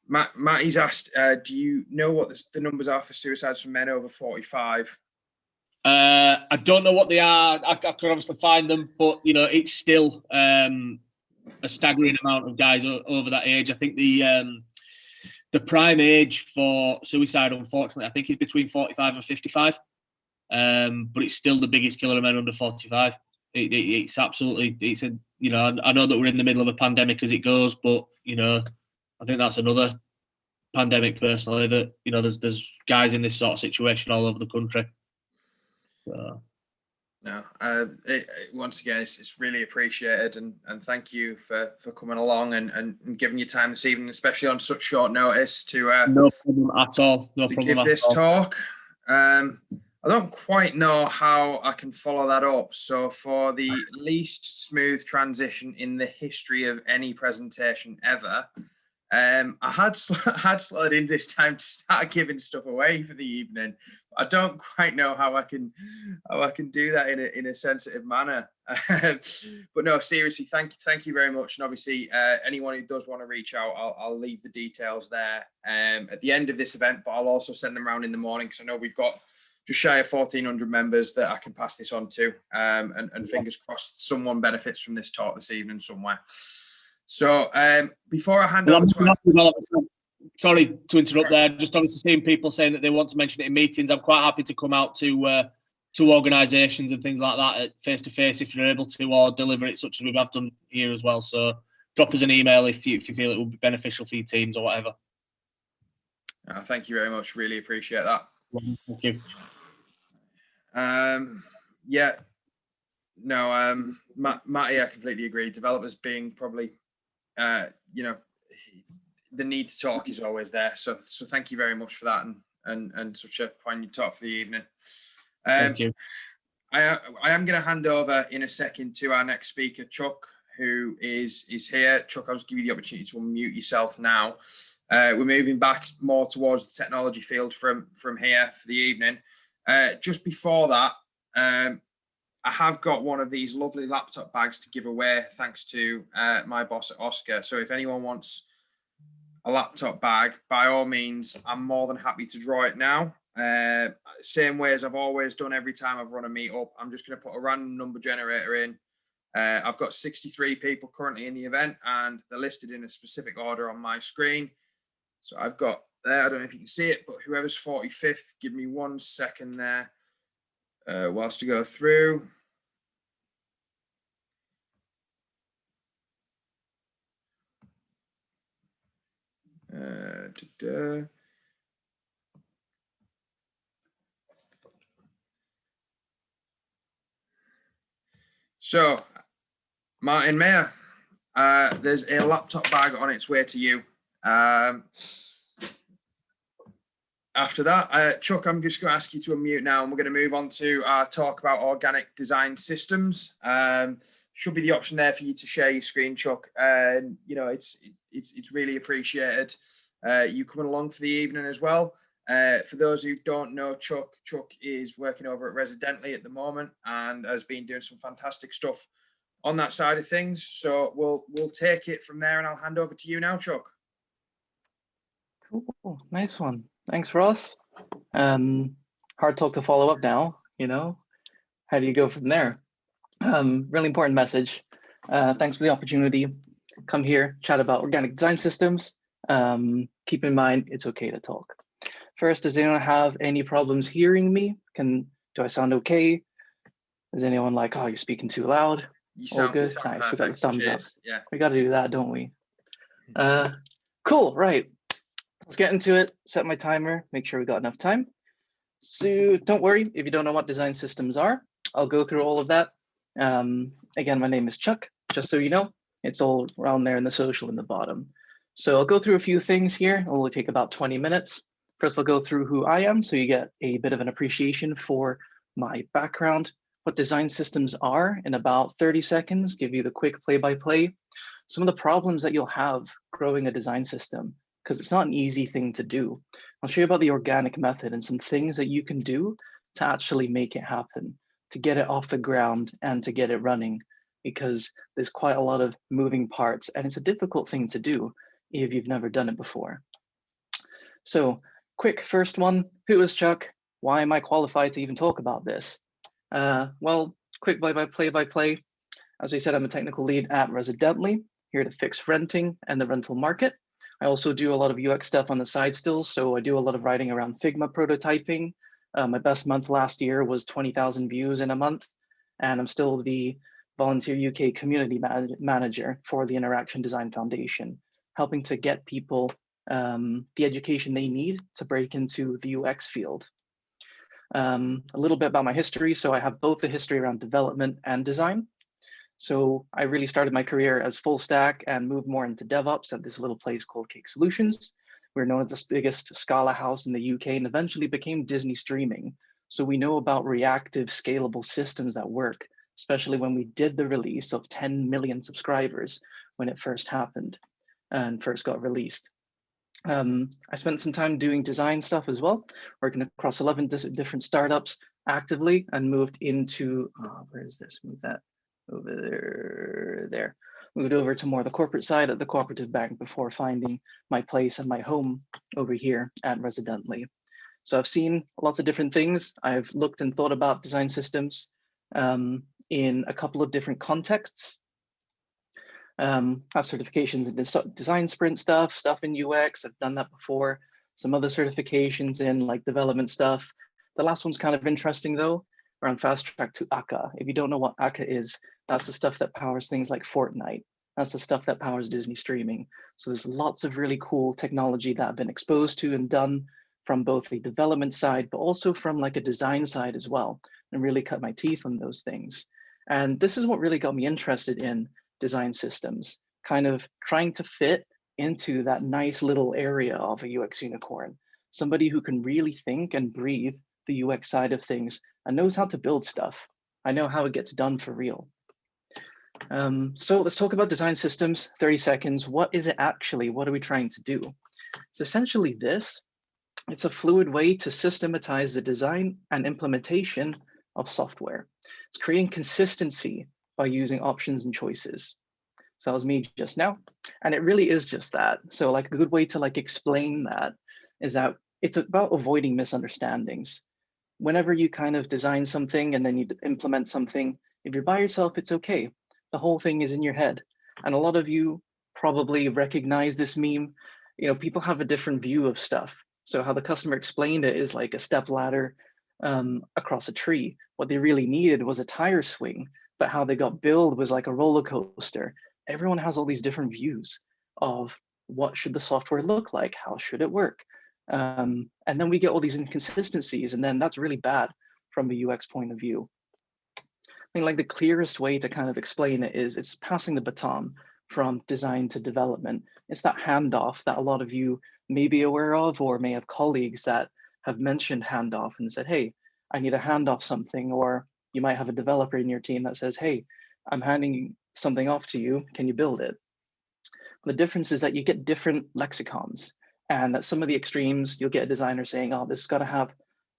Matty's asked, do you know what the numbers are for suicides from men over 45? I don't know what they are. I could obviously find them, but you know, it's still a staggering amount of guys over that age. I think the prime age for suicide, unfortunately, I think is between 45 and 55. But it's still the biggest killer of men under 45. It's absolutely, you know, I know that we're in the middle of a pandemic as it goes, but you know, I think that's another pandemic personally that, you know, there's guys in this sort of situation all over the country. So. No, once again, it's really appreciated, and thank you for coming along and giving your time this evening, especially on such short notice to no problem at all. No problem give this talk. I don't quite know how I can follow that up. So for the least smooth transition in the history of any presentation ever, I had slotted in this time to start giving stuff away for the evening. I don't quite know how I can do that in a sensitive manner. But no, seriously, thank you very much. And obviously, anyone who does want to reach out, I'll leave the details there at the end of this event. But I'll also send them around in the morning because I know we've got just shy of 1,400 members that I can pass this on to. And fingers crossed, someone benefits from this talk this evening somewhere. So before I hand over to sorry to interrupt there. Just obviously seeing people saying that they want to mention it in meetings. I'm quite happy to come out to organisations and things like that face to face if you're able to, or deliver it such as we have done here as well. So drop us an email if you feel it will be beneficial for your teams or whatever. Thank you very much. Really appreciate that. Thank you. Yeah. No, Matty, I completely agree. Developers being probably, the need to talk is always there. So thank you very much for that and such a poignant talk for the evening. Thank you. I am going to hand over in a second to our next speaker, Chuck, who is here. Chuck, I'll just give you the opportunity to unmute yourself now. We're moving back more towards the technology field from here for the evening. Just before that, I have got one of these lovely laptop bags to give away, thanks to my boss at Oscar. So if anyone wants a laptop bag, by all means, I'm more than happy to draw it now. Same way as I've always done every time I've run a meetup. I'm just going to put a random number generator in. I've got 63 people currently in the event, and they're listed in a specific order on my screen. So I've got there, I don't know if you can see it, but whoever's 45th, give me 1 second there whilst I go through. So, Martin Mayer, there's a laptop bag on its way to you. After that, Chuck, I'm just going to ask you to unmute now, and we're going to move on to our talk about organic design systems. Should be the option there for you to share your screen, Chuck. It's really appreciated. You coming along for the evening as well. For those who don't know Chuck is working over at Residently at the moment and has been doing some fantastic stuff on that side of things. So we'll take it from there, and I'll hand over to you now, Chuck. Cool, nice one. Thanks, Ross. Hard talk to follow up now, how do you go from there? Really important message. Thanks for the opportunity. Come here, chat about organic design systems. Keep in mind, it's okay to talk. First, does anyone have any problems hearing me? Do I sound okay? Is anyone like, oh, you're speaking too loud? All good, nice, we got the thumbs up. Yeah. We got to do that, don't we? Cool, right. Let's get into it, set my timer, make sure we got enough time. So don't worry if you don't know what design systems are. I'll go through all of that. Again, my name is Chuck, just so you know. It's all around there in the social in the bottom. So I'll go through a few things here. It'll only take about 20 minutes. First, I'll go through who I am, so you get a bit of an appreciation for my background, what design systems are in about 30 seconds, give you the quick play-by-play, some of the problems that you'll have growing a design system, because it's not an easy thing to do. I'll show you about the organic method and some things that you can do to actually make it happen, to get it off the ground and to get it running, because there's quite a lot of moving parts and it's a difficult thing to do if you've never done it before. So quick first one, who is Chuck? Why am I qualified to even talk about this? Well, quick play-by-play. As we said, I'm a technical lead at Residently, here to fix renting and the rental market. I also do a lot of UX stuff on the side still, so I do a lot of writing around Figma prototyping. My best month last year was 20,000 views in a month, and I'm still the Volunteer UK community manager for the Interaction Design Foundation, helping to get people the education they need to break into the UX field. A little bit about my history. So I have both the history around development and design. So I really started my career as full stack and moved more into DevOps at this little place called Cake Solutions. We're known as the biggest Scala house in the UK and eventually became Disney Streaming. So we know about reactive, scalable systems that work, especially when we did the release of 10 million subscribers when it first happened and first got released. I spent some time doing design stuff as well, working across 11 different startups actively, and moved into, where is this? Move that over there. Moved over to more the corporate side at the cooperative bank before finding my place and my home over here at Residently. So I've seen lots of different things. I've looked and thought about design systems in a couple of different contexts. Have certifications in design sprint stuff in UX. I've done that before. Some other certifications in like development stuff. The last one's kind of interesting though, around fast track to Akka. If you don't know what Akka is, that's the stuff that powers things like Fortnite. That's the stuff that powers Disney streaming. So there's lots of really cool technology that I've been exposed to and done from both the development side, but also from like a design side as well, and really cut my teeth on those things. And this is what really got me interested in design systems, kind of trying to fit into that nice little area of a UX unicorn, somebody who can really think and breathe the UX side of things and knows how to build stuff. I know how it gets done for real. So let's talk about design systems, 30 seconds. What is it actually? What are we trying to do? It's essentially this. It's a fluid way to systematize the design and implementation of software. It's creating consistency by using options and choices. So that was me just now. And it really is just that. So like a good way to like explain that is that it's about avoiding misunderstandings. Whenever you kind of design something and then you implement something, if you're by yourself, it's okay. The whole thing is in your head. And a lot of you probably recognize this meme. You know, people have a different view of stuff. So how the customer explained it is like a step ladder across a tree. What they really needed was a tire swing, but how they got billed was like a roller coaster. Everyone has all these different views of what should the software look like, how should it work, and then we get all these inconsistencies, and then that's really bad from a UX point of view. I think like the clearest way to kind of explain it is it's passing the baton from design to development. It's that handoff that a lot of you may be aware of, or may have colleagues that have mentioned handoff and said, hey, I need a handoff something, or you might have a developer in your team that says, hey, I'm handing something off to you, can you build it? The difference is that you get different lexicons, and at some of the extremes, you'll get a designer saying, oh, this has got to have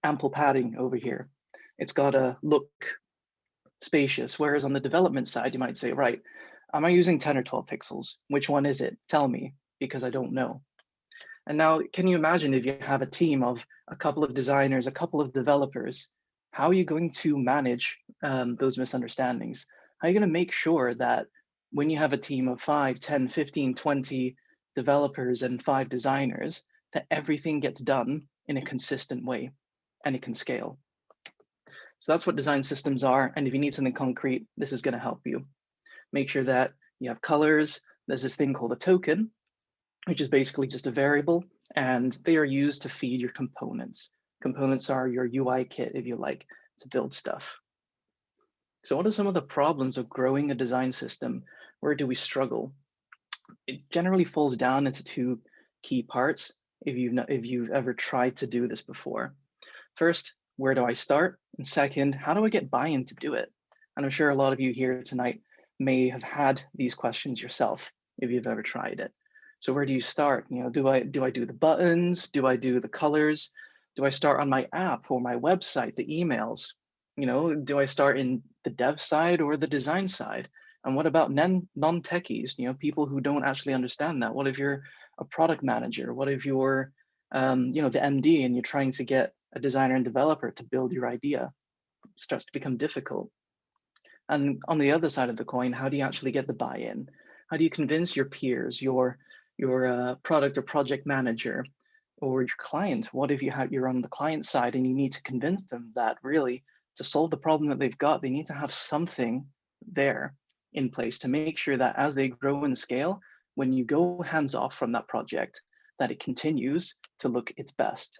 ample padding over here. It's got to look spacious. Whereas on the development side, you might say, right, am I using 10 or 12 pixels? Which one is it? Tell me, because I don't know. And now, can you imagine if you have a team of a couple of designers, a couple of developers, how are you going to manage those misunderstandings? How are you going to make sure that when you have a team of 5, 10, 15, 20 developers and 5 designers, that everything gets done in a consistent way and it can scale? So that's what design systems are. And if you need something concrete, this is going to help you. Make sure that you have colors. There's this thing called a token, which is basically just a variable, and they are used to feed your components. Components are your UI kit, if you like, to build stuff. So what are some of the problems of growing a design system? Where do we struggle? It generally falls down into 2 key parts if you've ever tried to do this before. First, where do I start? And second, how do I get buy-in to do it? And I'm sure a lot of you here tonight may have had these questions yourself if you've ever tried it. So where do you start? You know, do I do the buttons? Do I do the colors? Do I start on my app or my website, the emails? You know, do I start in the dev side or the design side? And what about non-techies? You know, people who don't actually understand that. What if you're a product manager? What if you're, you know, the MD and you're trying to get a designer and developer to build your idea? It starts to become difficult. And on the other side of the coin, how do you actually get the buy-in? How do you convince your peers, your product or project manager, or your client? What if you're on the client side and you need to convince them that really to solve the problem that they've got, they need to have something there in place to make sure that as they grow and scale, when you go hands off from that project, that it continues to look its best.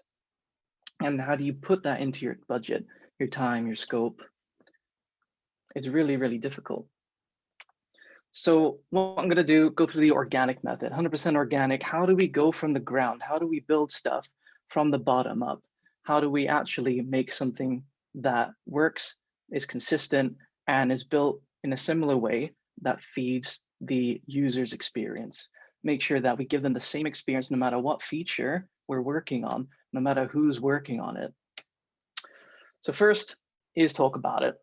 And how do you put that into your budget, your time, your scope? It's really, really difficult. So what I'm going to do, go through the organic method, 100% organic. How do we go from the ground? How do we build stuff from the bottom up? How do we actually make something that works, is consistent, and is built in a similar way that feeds the user's experience? make sure that we give them the same experience no matter what feature we're working on, no matter who's working on it. So first is talk about it.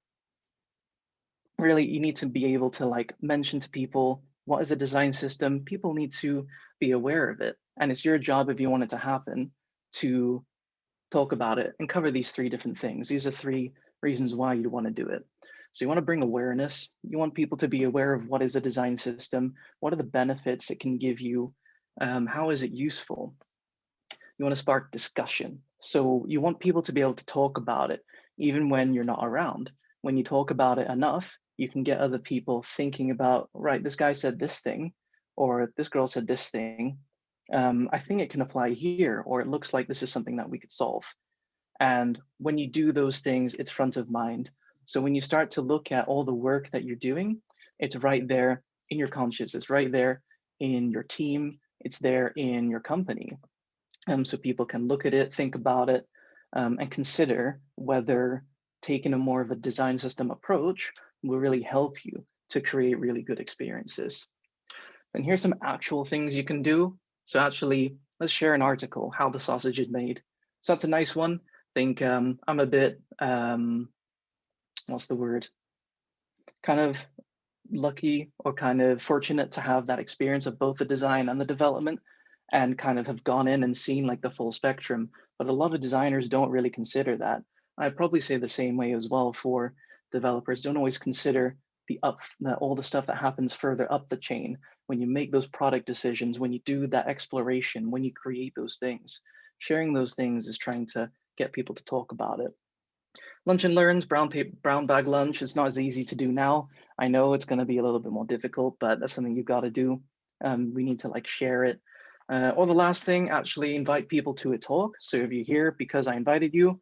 Really, you need to be able to like mention to people what is a design system. People need to be aware of it. And it's your job, if you want it to happen, to talk about it and cover these 3 different things. These are 3 reasons why you want to do it. So you want to bring awareness. You want people to be aware of what is a design system, what are the benefits it can give you, how is it useful. You want to spark discussion. So you want people to be able to talk about it even when you're not around. When you talk about it enough, you can get other people thinking about, right, this guy said this thing, or this girl said this thing. I think it can apply here, or it looks like this is something that we could solve. And when you do those things, it's front of mind. So when you start to look at all the work that you're doing, it's right there in your conscience, it's right there in your team, it's there in your company. So people can look at it, think about it, and consider whether taking a more of a design system approach will really help you to create really good experiences. And here's some actual things you can do. So actually, let's share an article, how the sausage is made. So that's a nice one. I think I'm a bit, what's the word? Kind of lucky or kind of fortunate to have that experience of both the design and the development, and kind of have gone in and seen like the full spectrum. But a lot of designers don't really consider that. I'd probably say the same way as well for developers. Don't always consider all the stuff that happens further up the chain when you make those product decisions, when you do that exploration, when you create those things. Sharing those things is trying to get people to talk about it. Lunch and learns, brown bag lunch. It's not as easy to do now. I know it's going to be a little bit more difficult, but that's something you've got to do. We need to like share it. Or the last thing, actually invite people to a talk. So if you're here because I invited you,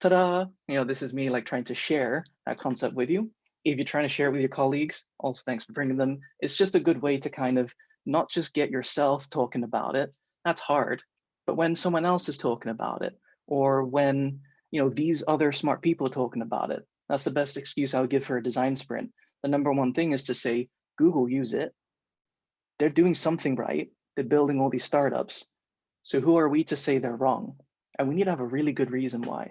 ta-da, this is me like trying to share that concept with you. If you're trying to share it with your colleagues, also thanks for bringing them. It's just a good way to kind of not just get yourself talking about it. That's hard. But when someone else is talking about it, or when these other smart people are talking about it, that's the best excuse I would give for a design sprint. The number one thing is to say, Google use it. They're doing something right. They're building all these startups. So who are we to say they're wrong? And we need to have a really good reason why.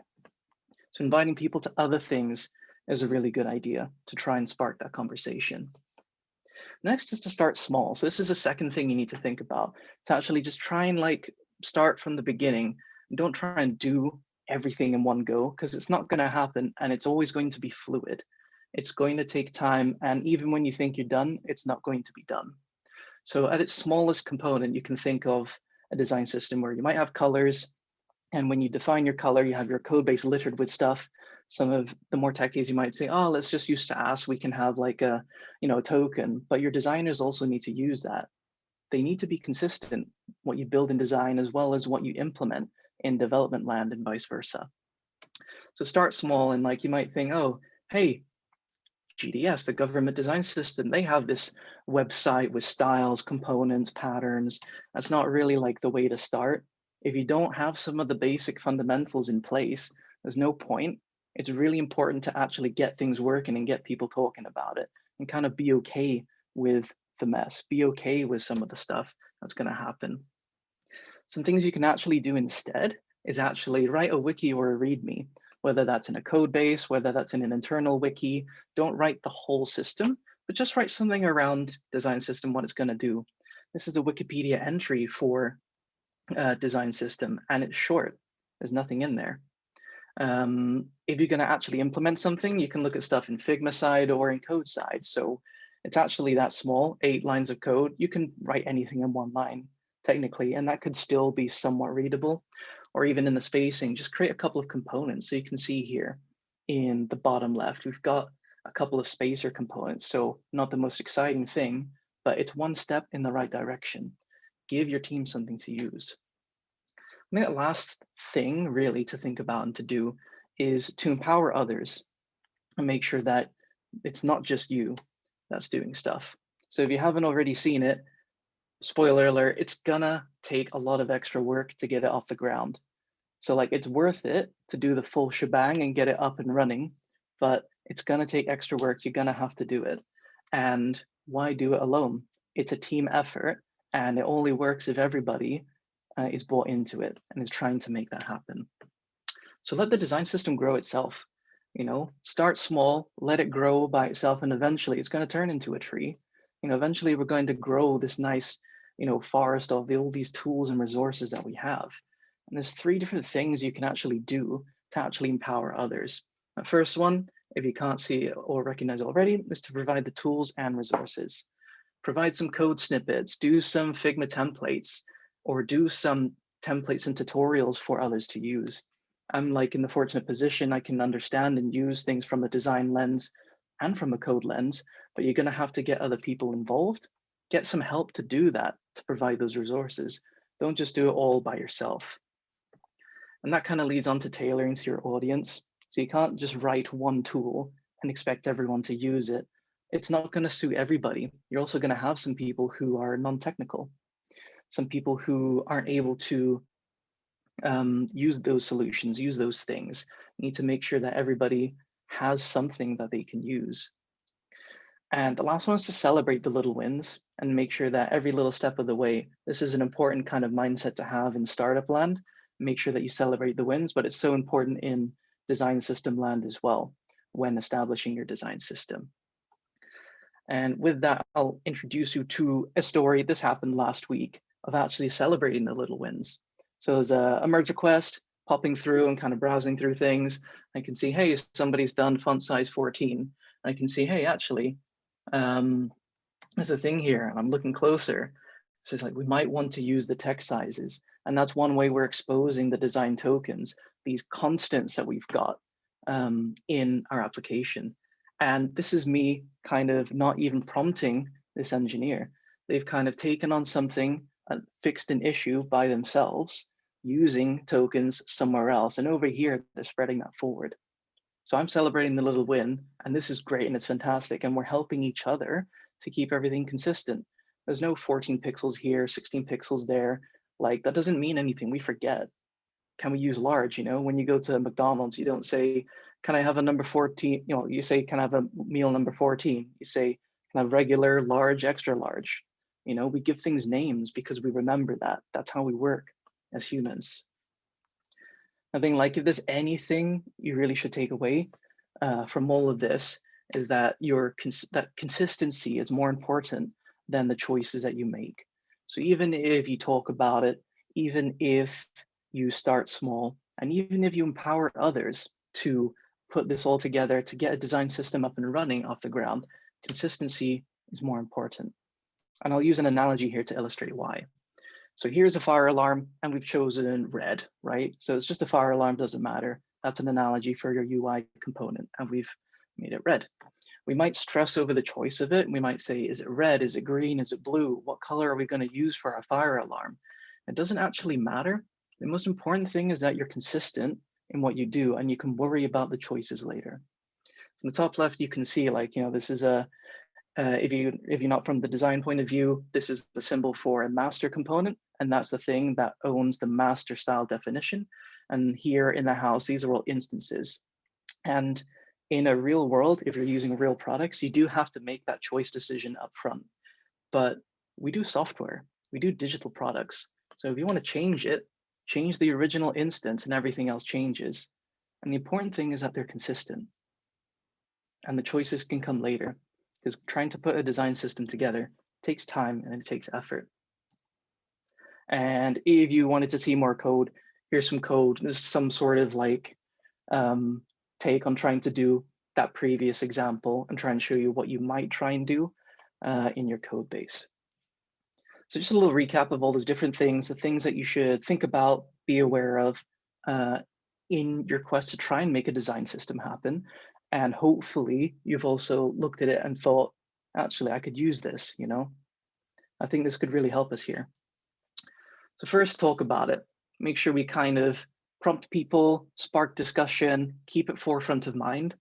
So inviting people to other things is a really good idea to try and spark that conversation. Next is to start small. So this is a second thing you need to think about, to actually just try and like start from the beginning. Don't try and do everything in one go, because it's not going to happen, and it's always going to be fluid. It's going to take time, and even when you think you're done, it's not going to be done. So at its smallest component, you can think of a design system where you might have colors, and when you define your color, you have your code base littered with stuff. Some of the more techies, you might say, oh, let's just use Sass. We can have like a token, but your designers also need to use that. They need to be consistent, what you build in design as well as what you implement in development land and vice versa. So start small, and like you might think, oh, hey, GDS, the government design system, they have this website with styles, components, patterns. That's not really like the way to start. If you don't have some of the basic fundamentals in place, there's no point. It's really important to actually get things working and get people talking about it, and kind of be okay with the mess, be okay with some of the stuff that's going to happen. Some things you can actually do instead is actually write a wiki or a README, whether that's in a code base, whether that's in an internal wiki. Don't write the whole system, but just write something around design system, what it's going to do. This is a Wikipedia entry for design system, and it's short. There's nothing in there. If you're going to actually implement something, you can look at stuff in Figma side or in code side. So it's actually that small, 8 lines of code. You can write anything in 1 line technically, and that could still be somewhat readable. Or even in the spacing, just create a couple of components. So you can see here in the bottom left, we've got a couple of spacer components. So not the most exciting thing, but it's one step in the right direction. Give your team something to use. I think the last thing really to think about and to do is to empower others and make sure that it's not just you that's doing stuff. So if you haven't already seen it, spoiler alert, it's gonna take a lot of extra work to get it off the ground. So like it's worth it to do the full shebang and get it up and running, but it's gonna take extra work. You're gonna have to do it. And why do it alone? It's a team effort, And it only works if everybody is bought into it and is trying to make that happen. So let the design system grow itself. Start small, let it grow by itself, and eventually it's going to turn into a tree. Eventually we're going to grow this nice, forest of all these tools and resources that we have. And there's 3 different things you can actually do to actually empower others. The first one, if you can't see or recognize already, is to provide the tools and resources. Provide some code snippets, do some Figma templates, or do some templates and tutorials for others to use. I'm like in the fortunate position, I can understand and use things from a design lens and from a code lens, but you're going to have to get other people involved, get some help to do that, to provide those resources. Don't just do it all by yourself. And that kind of leads on to tailoring to your audience. So you can't just write one tool and expect everyone to use it. It's not going to suit everybody. You're also going to have some people who are non-technical, some people who aren't able to use those solutions, use those things. You need to make sure that everybody has something that they can use. And the last one is to celebrate the little wins and make sure that every little step of the way, this is an important kind of mindset to have in startup land. Make sure that you celebrate the wins, but it's so important in design system land as well when establishing your design system. And with that, I'll introduce you to a story. This happened last week of actually celebrating the little wins. So there's a merge request popping through and kind of browsing through things. I can see, hey, somebody's done font size 14. I can see, hey, actually, there's a thing here, and I'm looking closer. So it's like, we might want to use the text sizes. And that's one way we're exposing the design tokens, these constants that we've got in our application. And this is me kind of not even prompting this engineer. They've kind of taken on something and fixed an issue by themselves using tokens somewhere else. And over here, they're spreading that forward. So I'm celebrating the little win, and this is great and it's fantastic. And we're helping each other to keep everything consistent. There's no 14 pixels here, 16 pixels there. Like, that doesn't mean anything. We forget. Can we use large? When you go to McDonald's, you don't say, can I have a number 14? You say, can I have a meal number 14? You say, can I have regular, large, extra large? We give things names because we remember that. That's how we work as humans. I think, like, if there's anything you really should take away from all of this, is that that consistency is more important than the choices that you make. So even if you talk about it, even if you start small, and even if you empower others to put this all together to get a design system up and running off the ground, consistency is more important. And I'll use an analogy here to illustrate why. So here's a fire alarm, and we've chosen red, right? So it's just a fire alarm, doesn't matter. That's an analogy for your UI component, and we've made it red. We might stress over the choice of it. And we might say, is it red? Is it green? Is it blue? What color are we going to use for our fire alarm? It doesn't actually matter. The most important thing is that you're consistent in what you do, and you can worry about the choices later. So in the top left, you can see, like, this is a, if you're not from the design point of view, this is the symbol for a master component, and that's the thing that owns the master style definition. And here in the house, these are all instances. And in a real world, if you're using real products, you do have to make that choice decision up front. But we do software, we do digital products. So if you want to change it, change the original instance and everything else changes. And the important thing is that they're consistent. And the choices can come later, because trying to put a design system together takes time and it takes effort. And if you wanted to see more code, here's some code. This is some sort of like take on trying to do that previous example and try and show you what you might try and do in your code base. So just a little recap of all those different things, the things that you should think about, be aware of in your quest to try and make a design system happen. And hopefully you've also looked at it and thought, actually, I could use this, I think this could really help us here. So first, talk about it. Make sure we kind of prompt people, spark discussion, keep it forefront of mind.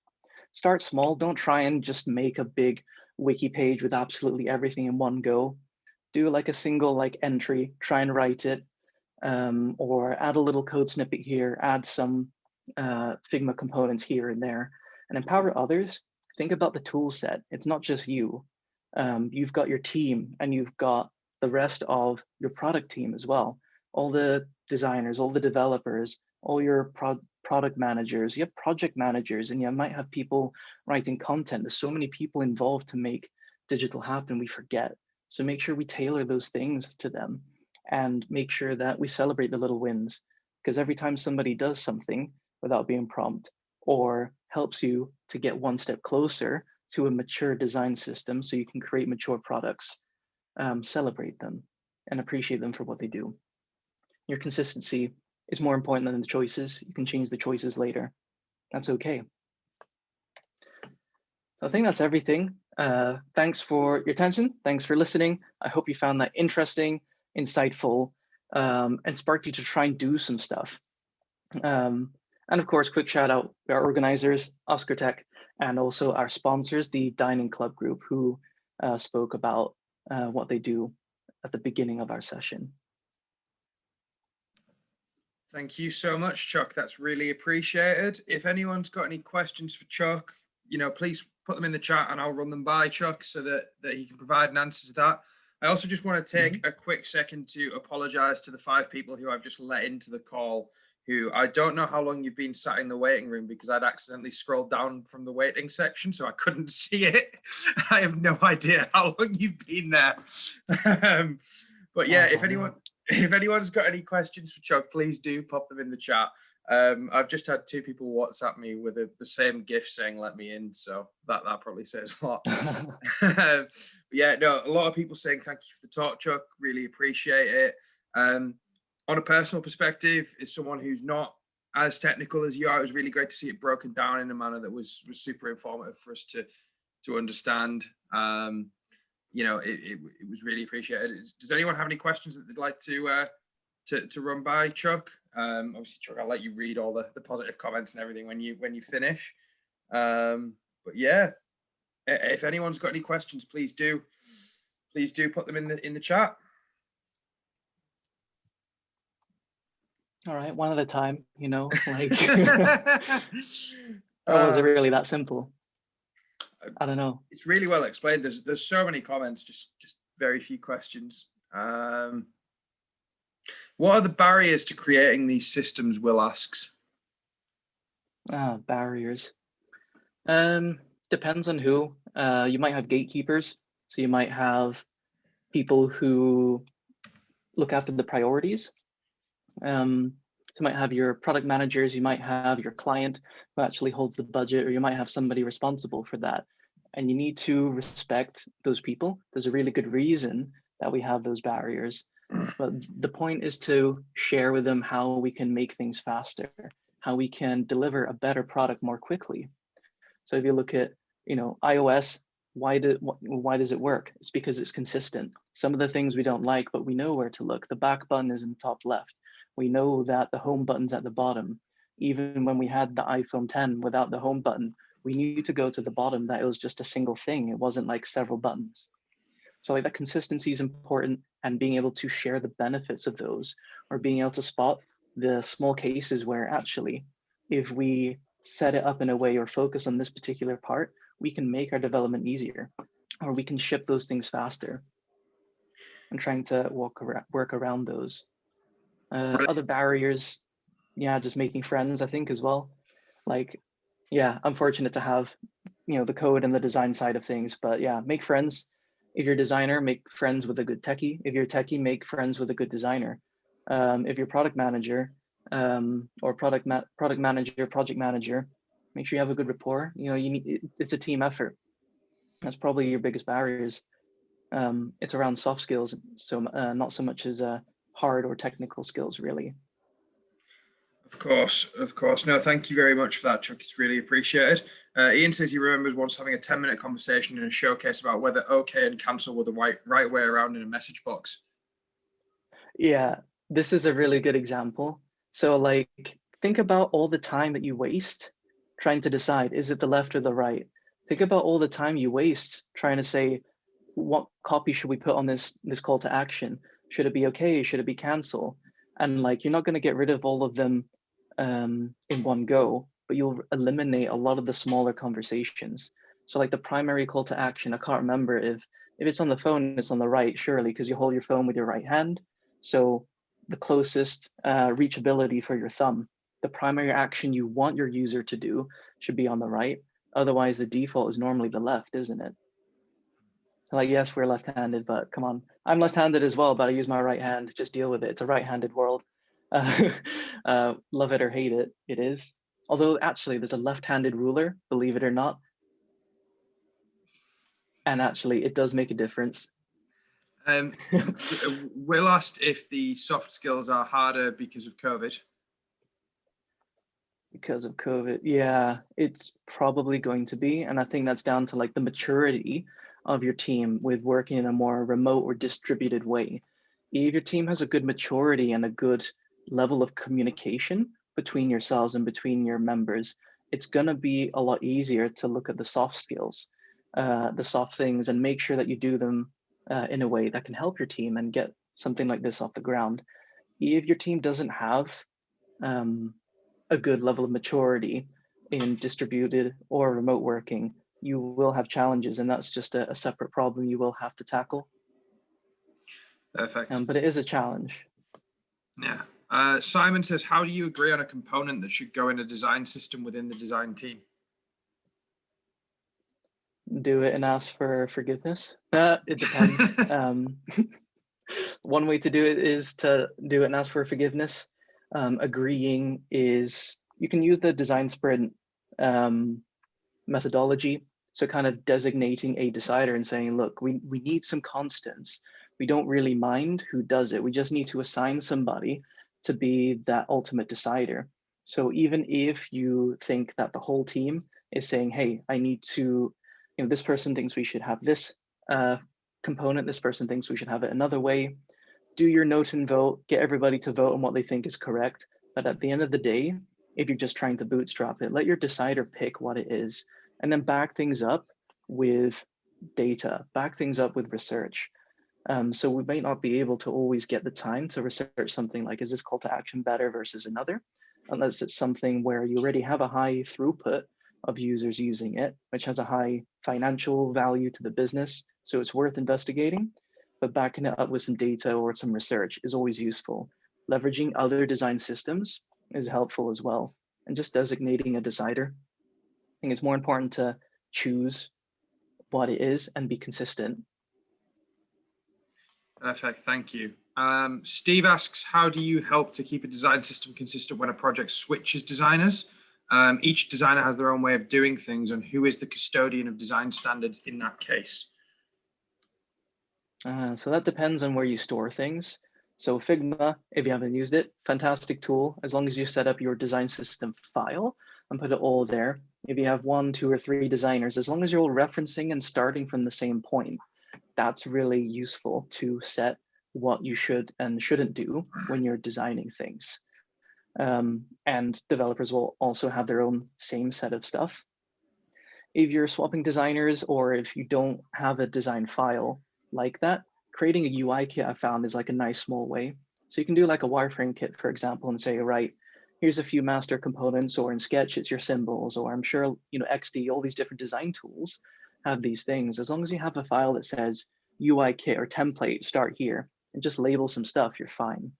Start small. Don't try and just make a big wiki page with absolutely everything in one go. Do like a single entry, try and write it, or add a little code snippet here, add some Figma components here and there, and empower others. Think about the tool set. It's not just you. You've got your team and you've got the rest of your product team as well. All the designers, all the developers, all your product managers, you have project managers, and you might have people writing content. There's so many people involved to make digital happen, we forget. So make sure we tailor those things to them and make sure that we celebrate the little wins. Because every time somebody does something without being prompt or helps you to get one step closer to a mature design system so you can create mature products, celebrate them and appreciate them for what they do. Your consistency is more important than the choices. You can change the choices later. That's okay. So I think that's everything. Thanks for your attention. Thanks for listening. I hope you found that interesting, insightful, and sparked you to try and do some stuff. And of course, quick shout out to our organizers, Oscar Tech, and also our sponsors, the Dining Club Group, who spoke about what they do at the beginning of our session. Thank you so much, Chuck. That's really appreciated. If anyone's got any questions for Chuck, please put them in the chat and I'll run them by Chuck so that he can provide an answer to that. I also just want to take a quick second to apologize to the 5 people who I've just let into the call, who I don't know how long you've been sat in the waiting room because I'd accidentally scrolled down from the waiting section, so I couldn't see it. I have no idea how long you've been there. But yeah, if anyone's got any questions for Chuck, please do pop them in the chat. I've just had 2 people WhatsApp me with the same GIF saying "let me in," so that probably says a lot. But yeah, no, a lot of people saying thank you for the talk, Chuck. Really appreciate it. On a personal perspective, as someone who's not as technical as you are, it was really great to see it broken down in a manner that was super informative for us to understand. It was really appreciated. Does anyone have any questions that they'd like to run by Chuck? Obviously, Chuck, I'll let you read all the positive comments and everything when you finish. But yeah, if anyone's got any questions, please do put them in the chat. All right, one at a time, like, or was it really that simple? I don't know. It's really well explained. There's so many comments, just very few questions. What are the barriers to creating these systems? Will asks. Barriers. Depends on who. You might have gatekeepers. So you might have people who look after the priorities. You might have your product managers, you might have your client who actually holds the budget, or you might have somebody responsible for that. And you need to respect those people. There's a really good reason that we have those barriers. But the point is to share with them how we can make things faster, how we can deliver a better product more quickly. So if you look at, iOS, why does it work? It's because it's consistent. Some of the things we don't like, but we know where to look. The back button is in the top left. We know that the home button's at the bottom. Even when we had the iPhone 10 without the home button, we knew to go to the bottom that it was just a single thing. It wasn't like several buttons. So like that consistency is important, and being able to share the benefits of those, or being able to spot the small cases where actually, if we set it up in a way or focus on this particular part, we can make our development easier, or we can ship those things faster. And trying to work around those. Other barriers, just making friends, I think, as well. Like, I'm fortunate to have, the code and the design side of things, but make friends. If you're a designer, make friends with a good techie. If you're a techie, make friends with a good designer. If you're product manager, or product manager, project manager, make sure you have a good rapport. It's a team effort. That's probably your biggest barriers. It's around soft skills, so not so much as hard or technical skills, really. Of course. No, thank you very much for that, Chuck. It's really appreciated. Ian says he remembers once having a 10-minute conversation in a showcase about whether OK and cancel were the right way around in a message box. Yeah, this is a really good example. So like, think about all the time that you waste trying to decide, is it the left or the right? Think about all the time you waste trying to say, what copy should we put on this call to action? Should it be OK? Should it be cancel? And like, you're not going to get rid of all of them in one go, but you'll eliminate a lot of the smaller conversations. So like the primary call to action, I can't remember if If it's on the phone, it's on the right, surely, because you hold your phone with your right hand. So the closest reachability for your thumb, the primary action you want your user to do should be on the right. Otherwise, the default is normally the left, isn't it? So like, yes, we're left-handed, but come on. I'm left-handed as well, but I use my right hand. Just deal with it. It's a right-handed world. Love it or hate it, it is. Although actually there's a left-handed ruler, believe it or not. And actually it does make a difference. Will asked if the soft skills are harder because of COVID. Because of COVID, yeah, it's probably going to be. And I think that's down to like the maturity of your team with working in a more remote or distributed way. If your team has a good maturity and a good level of communication between yourselves and between your members, it's going to be a lot easier to look at the soft skills, the soft things, and make sure that you do them in a way that can help your team and get something like this off the ground. If your team doesn't have a good level of maturity in distributed or remote working, you will have challenges, and that's just a separate problem you will have to tackle. Perfect. But it is a challenge. Yeah. Simon says, how do you agree on a component that should go in a design system within the design team? Do it and ask for forgiveness. It depends. One way to do it is to do it and ask for forgiveness. Agreeing is, you can use the design sprint methodology. So kind of designating a decider and saying, look, we need some constants. We don't really mind who does it. We just need to assign somebody to be that ultimate decider. So even if you think that the whole team is saying, hey, I need to, this person thinks we should have this component, this person thinks we should have it another way, do your note and vote, get everybody to vote on what they think is correct. But at the end of the day, if you're just trying to bootstrap it, let your decider pick what it is, and then back things up with data, back things up with research. So we might not be able to always get the time to research something like, is this call to action better versus another? Unless it's something where you already have a high throughput of users using it, which has a high financial value to the business. So it's worth investigating, but backing it up with some data or some research is always useful. Leveraging other design systems is helpful as well. And just designating a decider. I think it's more important to choose what it is and be consistent. Perfect, thank you. Steve asks, how do you help to keep a design system consistent when a project switches designers? Each designer has their own way of doing things, and who is the custodian of design standards in that case? So that depends on where you store things. So Figma, if you haven't used it, fantastic tool, as long as you set up your design system file and put it all there. If you have 1, 2, or 3 designers, as long as you're all referencing and starting from the same point, that's really useful to set what you should and shouldn't do when you're designing things. And developers will also have their own same set of stuff. If you're swapping designers, or if you don't have a design file like that, creating a UI kit I found is like a nice small way. So you can do like a wireframe kit, for example, and say, right, here's a few master components, or in Sketch, it's your symbols, or I'm sure, XD, all these different design tools have these things. As long as you have a file that says UI kit or template, start here, and just label some stuff, you're fine.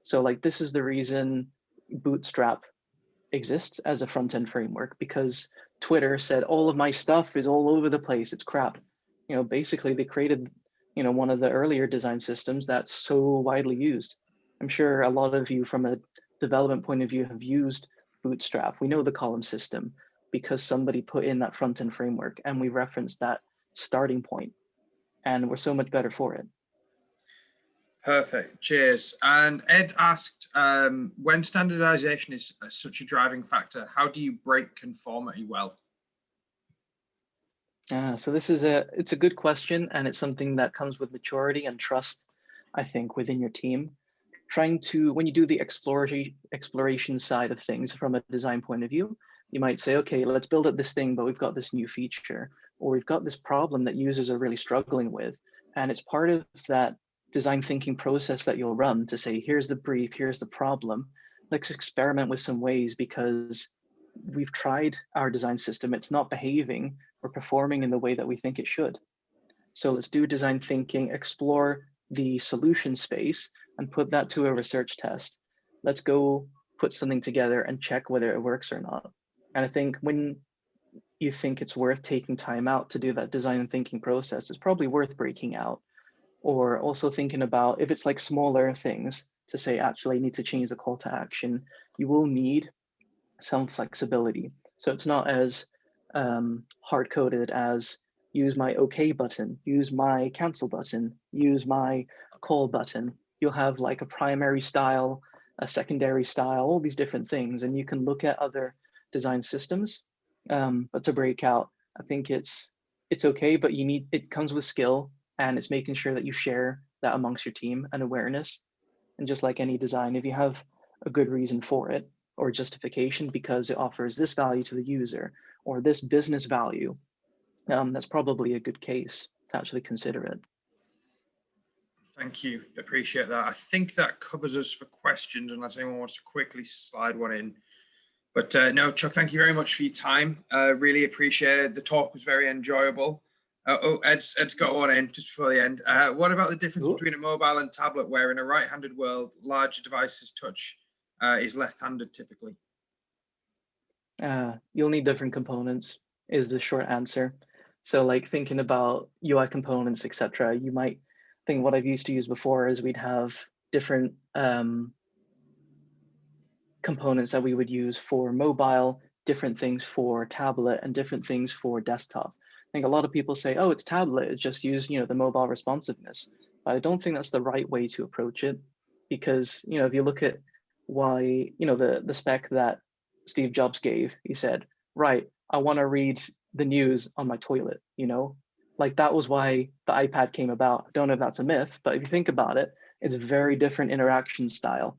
So like, this is the reason Bootstrap exists as a front-end framework, because Twitter said all of my stuff is all over the place, it's crap. Basically they created one of the earlier design systems that's so widely used. I'm sure a lot of you from a development point of view have used Bootstrap. We know the column system because somebody put in that front-end framework, and we referenced that starting point, and we're so much better for it. Perfect, cheers. And Ed asked, when standardization is such a driving factor, how do you break conformity well? So this is it's a good question, and it's something that comes with maturity and trust, I think, within your team. Trying to, when you do the exploration side of things from a design point of view, you might say, okay, let's build up this thing, but we've got this new feature, or we've got this problem that users are really struggling with. And it's part of that design thinking process that you'll run to say, here's the brief, here's the problem. Let's experiment with some ways, because we've tried our design system. It's not behaving or performing in the way that we think it should. So let's do design thinking, explore the solution space and put that to a research test. Let's go put something together and check whether it works or not. And I think when you think it's worth taking time out to do that design thinking process, it's probably worth breaking out, or also thinking about if it's like smaller things to say, actually I need to change the call to action, you will need some flexibility. So it's not as hard coded as use my OK button, use my cancel button, use my call button. You'll have like a primary style, a secondary style, all these different things, and you can look at other design systems. But to break out, I think it's okay, but it comes with skill, and it's making sure that you share that amongst your team and awareness. And just like any design, if you have a good reason for it or justification because it offers this value to the user or this business value, that's probably a good case to actually consider it. Thank you. Appreciate that. I think that covers us for questions, unless anyone wants to quickly slide one in. But no, Chuck, thank you very much for your time. Really appreciate it. The talk was very enjoyable. Ed's got one in just before the end. What about the difference between a mobile and tablet, where in a right-handed world, larger devices touch is left-handed typically? You'll need different components is the short answer. So like thinking about UI components, etc., you might think what I've used to use before is we'd have different components that we would use for mobile, different things for tablet, and different things for desktop. I think a lot of people say, oh, it's tablet, it's just use, the mobile responsiveness. But I don't think that's the right way to approach it, because, if you look at why, the spec that Steve Jobs gave, he said, right, I want to read the news on my toilet, like that was why the iPad came about. I don't know if that's a myth, but if you think about it, it's a very different interaction style,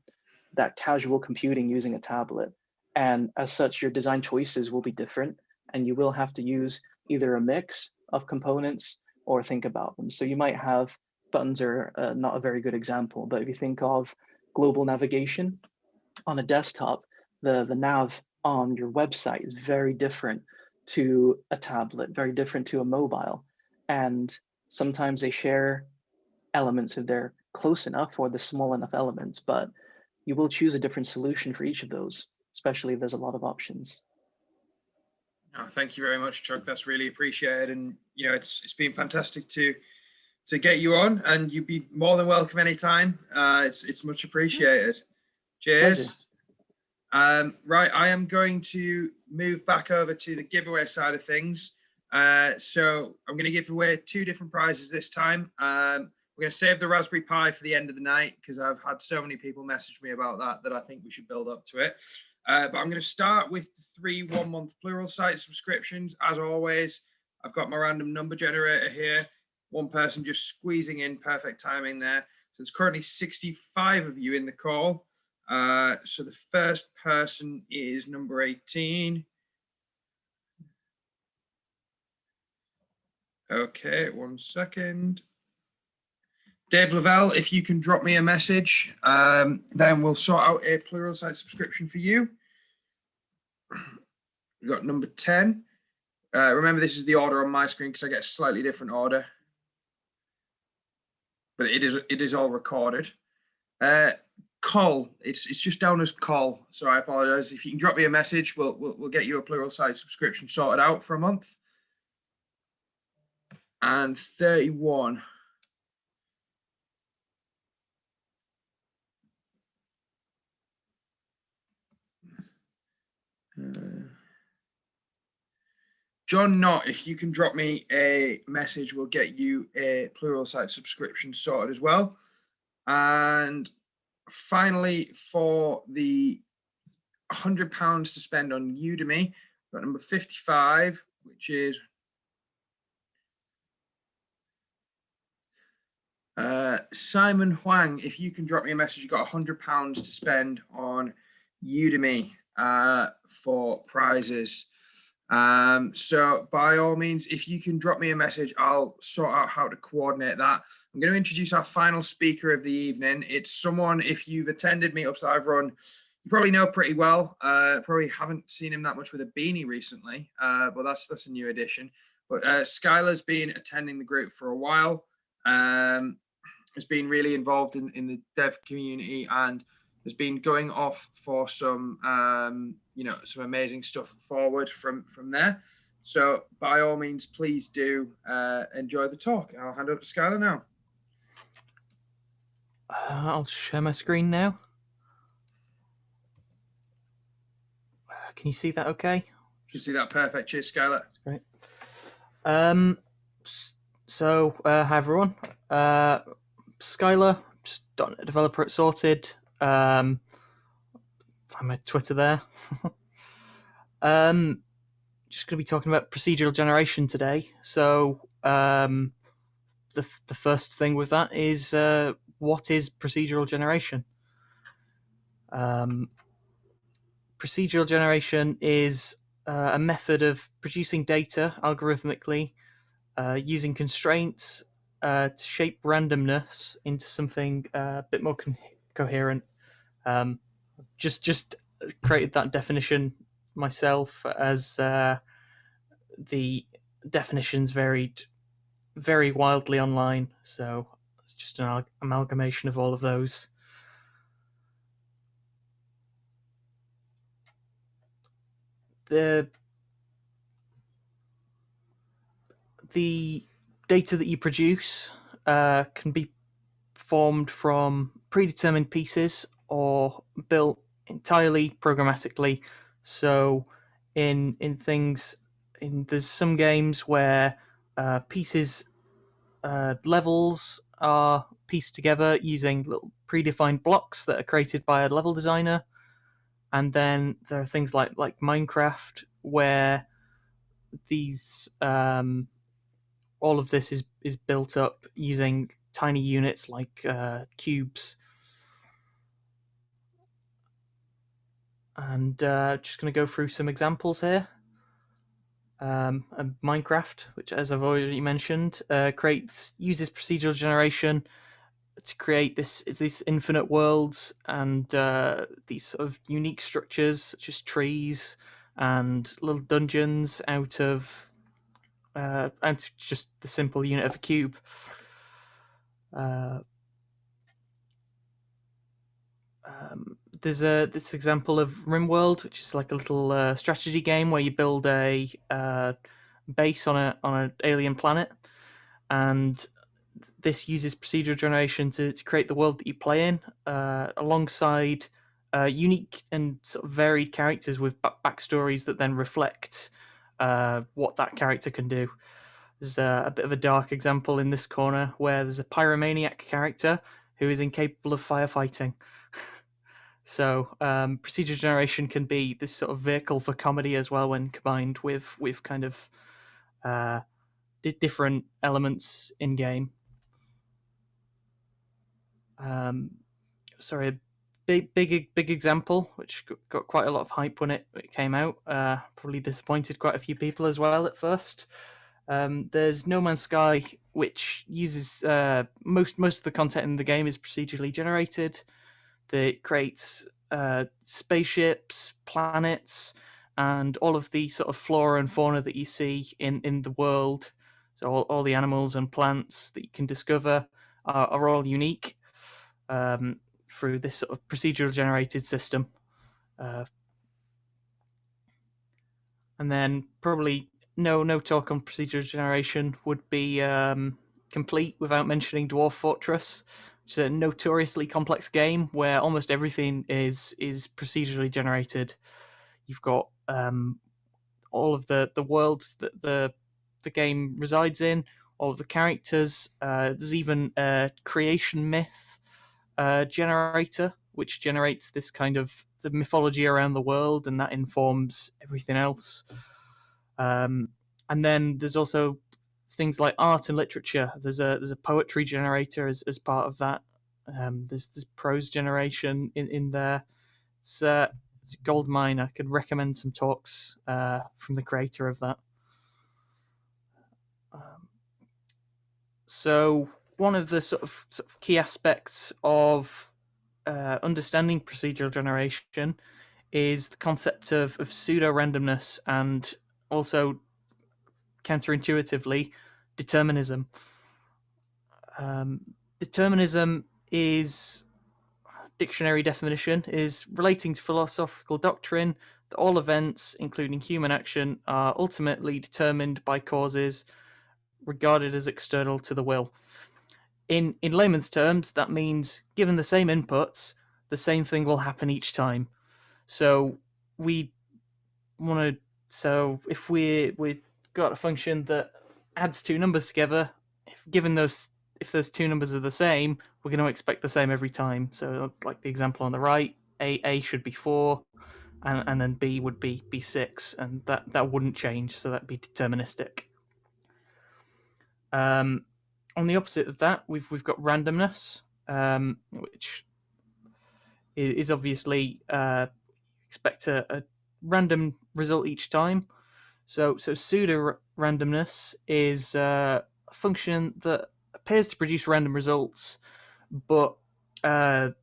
that casual computing using a tablet. And as such, your design choices will be different, and you will have to use either a mix of components or think about them. So you might have buttons are not a very good example, but if you think of global navigation on a desktop, the nav on your website is very different to a tablet, very different to a mobile. And sometimes they share elements if they're close enough or the small enough elements, but you will choose a different solution for each of those, especially if there's a lot of options. No, thank you very much, Chuck. That's really appreciated. And, it's been fantastic to get you on, and you'd be more than welcome anytime. It's much appreciated. Cheers. Right, I am going to move back over to the giveaway side of things. So I'm going to give away 2 different prizes this time. We're going to save the Raspberry Pi for the end of the night, because I've had so many people message me about that I think we should build up to it. But I'm going to start with the 3 one-month Pluralsight subscriptions. As always, I've got my random number generator here. One person just squeezing in, perfect timing there. So there's currently 65 of you in the call. So the first person is number 18. Okay, 1 second. Dave Lavelle, if you can drop me a message, then we'll sort out a Pluralsight subscription for you. We've got number 10. Remember, this is the order on my screen because I get a slightly different order. But it is all recorded. Col, it's just down as Col, so I apologize. If you can drop me a message, we'll get you a Pluralsight subscription sorted out for a month. And 31. John Knott, if you can drop me a message, we'll get you a Pluralsight subscription sorted as well. And finally, for the £100 to spend on Udemy, we've got number 55, which is Simon Huang. If you can drop me a message, you've got £100 to spend on Udemy for prizes. So by all means, if you can drop me a message, I'll sort out how to coordinate that. I'm going to introduce our final speaker of the evening. It's someone, if you've attended meetups that I've run, you probably know pretty well. Probably haven't seen him that much with a beanie recently, but that's a new addition. But Skylar's been attending the group for a while, has been really involved in the dev community, and has been going off for some, some amazing stuff forward from there. So by all means, please do enjoy the talk. I'll hand over to Skylar now. I'll share my screen now. Can you see that okay? You can see that perfect. Cheers, Skylar. That's great. So, hi everyone. Skylar, just .NET developer at Sorted. Find my Twitter there. Just going to be talking about procedural generation today. So, the first thing with that is what is procedural generation? Procedural generation is a method of producing data algorithmically using constraints to shape randomness into something a bit more coherent. Just created that definition myself, as the definitions varied very wildly online, so it's just an amalgamation of all of those. The data that you produce can be formed from predetermined pieces or built entirely programmatically. So there's some games where pieces levels are pieced together using little predefined blocks that are created by a level designer. And then there are things like Minecraft, where these all of this is built up using tiny units like cubes. And just going to go through some examples here. Minecraft, which, as I've already mentioned, uses procedural generation to create these infinite worlds and these sort of unique structures, such as trees and little dungeons, out of just the simple unit of a cube. There's this example of RimWorld, which is like a little strategy game where you build a base on an alien planet, and this uses procedural generation to create the world that you play in, alongside unique and sort of varied characters with backstories that then reflect what that character can do. There's a bit of a dark example in this corner where there's a pyromaniac character who is incapable of firefighting. So procedural generation can be this sort of vehicle for comedy as well, when combined with kind of different elements in game. A big example, which got quite a lot of hype when it came out. Probably disappointed quite a few people as well at first. There's No Man's Sky, which uses most of the content in the game is procedurally generated. That creates spaceships, planets, and all of the sort of flora and fauna that you see in the world. So all the animals and plants that you can discover are all unique through this sort of procedural generated system. And then probably no talk on procedural generation would be complete without mentioning Dwarf Fortress, which is a notoriously complex game where almost everything is procedurally generated. You've got all of the worlds that the game resides in, all of the characters. There's even a creation myth generator, which generates this kind of the mythology around the world, and that informs everything else. And then there's also things like art and literature. There's a poetry generator as part of that. There's prose generation in there. It's a gold mine. I could recommend some talks from the creator of that. So one of the sort of key aspects of understanding procedural generation is the concept of pseudo randomness, and also counterintuitively, determinism. Determinism is, dictionary definition, is relating to philosophical doctrine that all events, including human action, are ultimately determined by causes regarded as external to the will. In layman's terms, that means given the same inputs, the same thing will happen each time. So we want to. So if we've got a function that adds two numbers together, if those two numbers are the same, we're going to expect the same every time. So like the example on the right, a should be 4, and then b would be 6, and that wouldn't change. So that'd be deterministic. On the opposite of that, we've got randomness, which is obviously expect a random result each time. So pseudo randomness is a function that appears to produce random results, but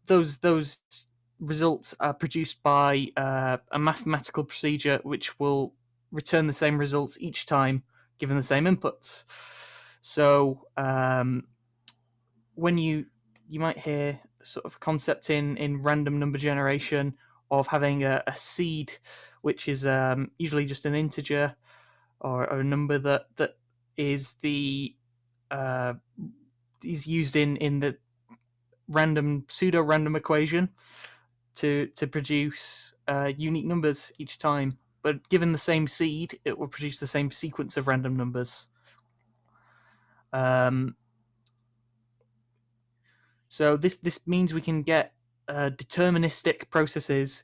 those results are produced by a mathematical procedure which will return the same results each time given the same inputs. So when you might hear sort of concept in random number generation of having a seed, which is usually just an integer or a number that is the is used in the pseudo random equation to produce unique numbers each time. But given the same seed, it will produce the same sequence of random numbers. So this means we can get deterministic processes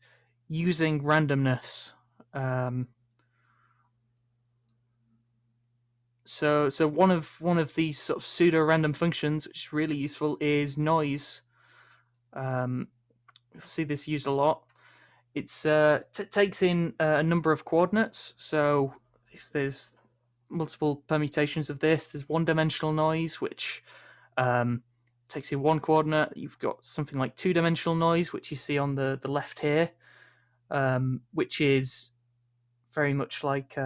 using randomness. So one of these sort of pseudo random functions, which is really useful, is noise. You'll see this used a lot. It's takes in a number of coordinates. So there's multiple permutations of this. There's one-dimensional noise, which takes in one coordinate. You've got something like two-dimensional noise, which you see on the left here, which is very much like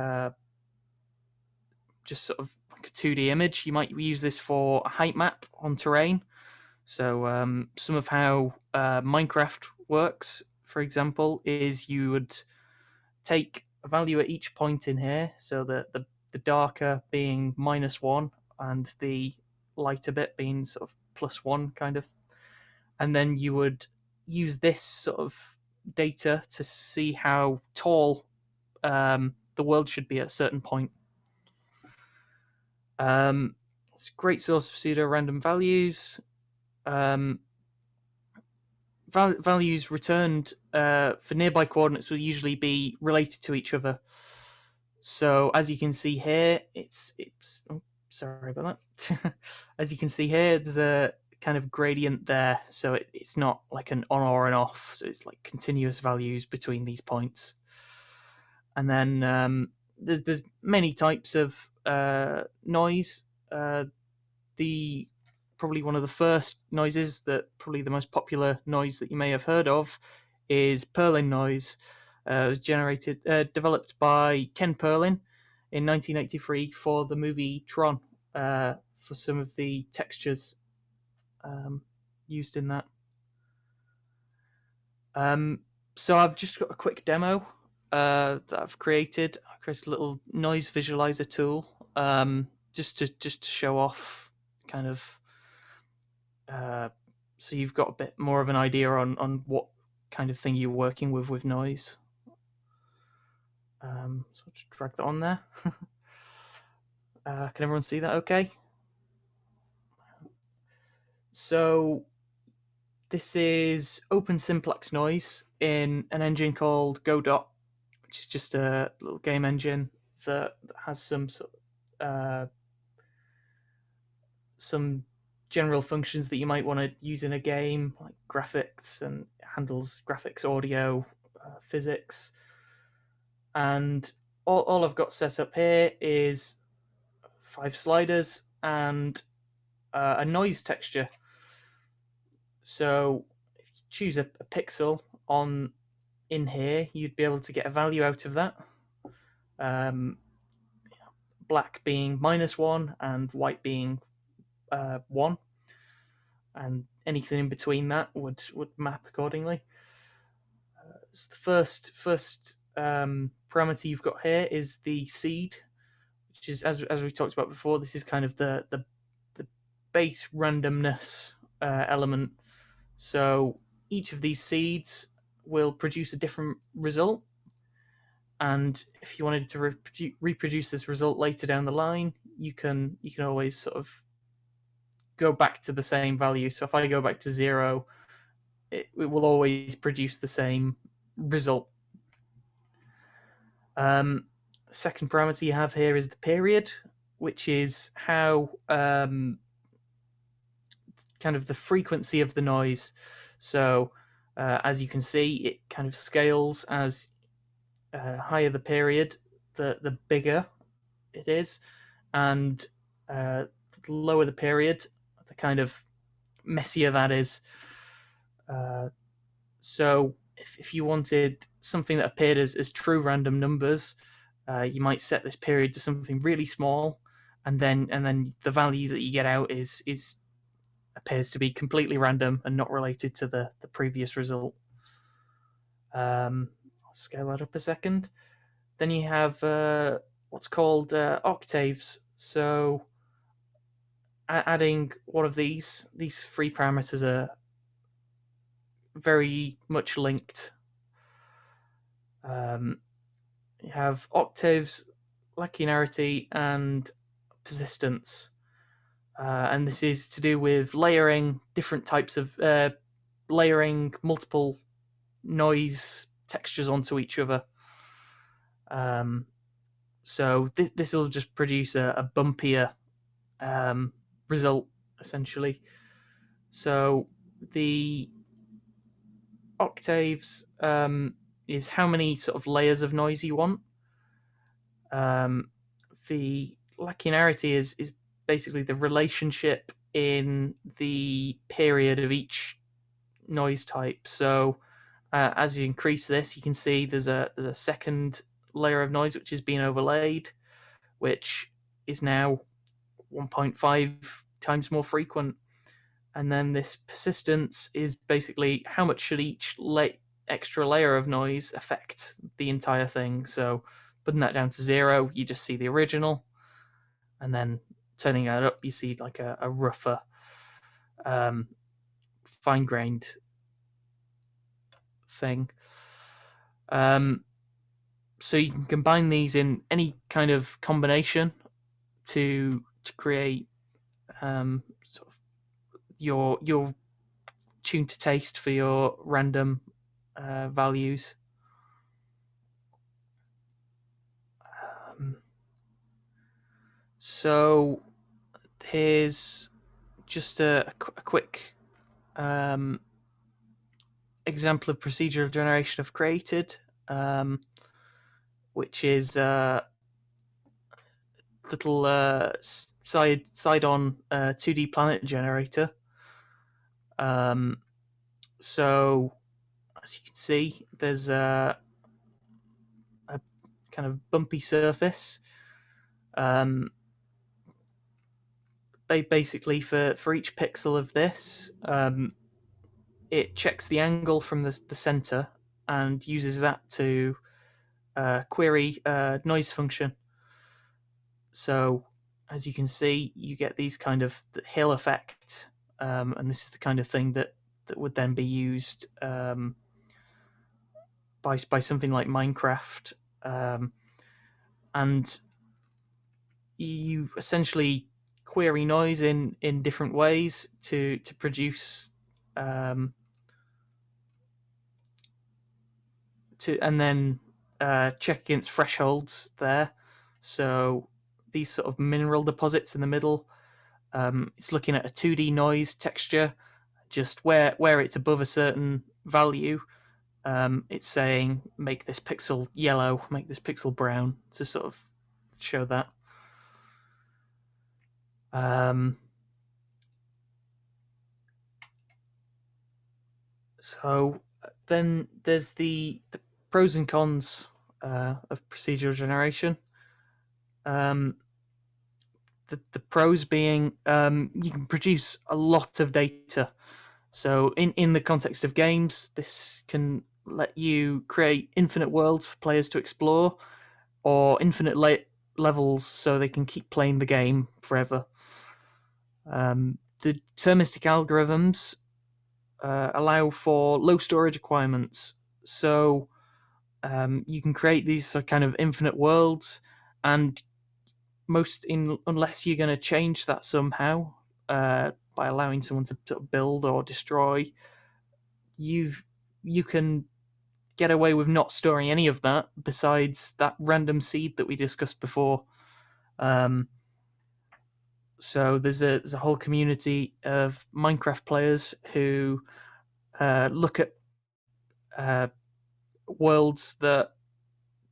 just sort of like a 2D image. You might use this for a height map on terrain. So some of how Minecraft works, for example, is you would take a value at each point in here. So the darker being -1 and the lighter bit being sort of +1 kind of. And then you would use this sort of data to see how tall the world should be at a certain point. It's a great source of pseudo-random values. Values returned for nearby coordinates will usually be related to each other. So as you can see here, it's oh, sorry about that. As you can see here, there's a kind of gradient there, so it's not like an on or an off. So it's like continuous values between these points. And then there's many types of noise. The probably one of the first noises, probably the most popular noise that you may have heard of, is Perlin noise. It was developed by Ken Perlin in 1983 for the movie Tron, for some of the textures used in that. So I've just got a quick demo that I've created. I created a little noise visualizer tool, just to show off kind of. So you've got a bit more of an idea on what kind of thing you're working with noise. So I'll just drag that on there. Can everyone see that okay? So this is open simplex noise in an engine called Godot, which is just a little game engine that has some some general functions that you might want to use in a game, like graphics, and handles graphics, audio, physics. And all I've got set up here is 5 sliders and a noise texture. So if you choose a pixel in here, you'd be able to get a value out of that. black being -1 and white being 1, and anything in between that would map accordingly. So the first parameter you've got here is the seed, which is, as we talked about before, this is kind of the base randomness element. So each of these seeds will produce a different result, and if you wanted to reproduce this result later down the line, you can always sort of go back to the same value. So if I go back to 0, it will always produce the same result. Second parameter you have here is the period, which is how kind of the frequency of the noise. So as you can see, it kind of scales as higher the period, the bigger it is, and the lower the period, the kind of messier that is. So if you wanted something that appeared as true random numbers, you might set this period to something really small, and then the value that you get out is appears to be completely random and not related to the previous result. I'll scale that up a second. Then you have what's called octaves. So adding one of these 3 parameters are very much linked. You have octaves, linearity, and persistence. And this is to do with layering different types of layering multiple noise textures onto each other. So this will just produce a bumpier result, essentially. So the octaves is how many sort of layers of noise you want. The linearity is basically the relationship in the period of each noise type. So as you increase this, you can see there's a second layer of noise which is being overlaid, which is now 1.5 times more frequent. And then this persistence is basically how much should each extra layer of noise affect the entire thing. So putting that down to 0, you just see the original, and then turning that up, you see like a rougher, fine-grained thing. So you can combine these in any kind of combination to create sort of your tune to taste for your random values. So here's just a quick example of procedural generation I've created, which is a little side-on 2D planet generator. So as you can see, there's a kind of bumpy surface. Basically, for each pixel of this, it checks the angle from the center and uses that to query a noise function. So as you can see, you get these kind of hill effect, and this is the kind of thing that would then be used by something like Minecraft, and you essentially query noise in different ways to produce and then check against thresholds there. So these sort of mineral deposits in the middle, it's looking at a 2D noise texture. Just where it's above a certain value, it's saying make this pixel yellow, make this pixel brown, to sort of show that. So then there's the pros and cons of procedural generation. the pros being you can produce a lot of data. So in the context of games, this can let you create infinite worlds for players to explore, or infinite levels so they can keep playing the game forever. The deterministic algorithms allow for low storage requirements, so you can create these kind of infinite worlds, and unless you're going to change that somehow by allowing someone to sort of build or destroy, you can get away with not storing any of that besides that random seed that we discussed before. So there's a whole community of Minecraft players who look at worlds that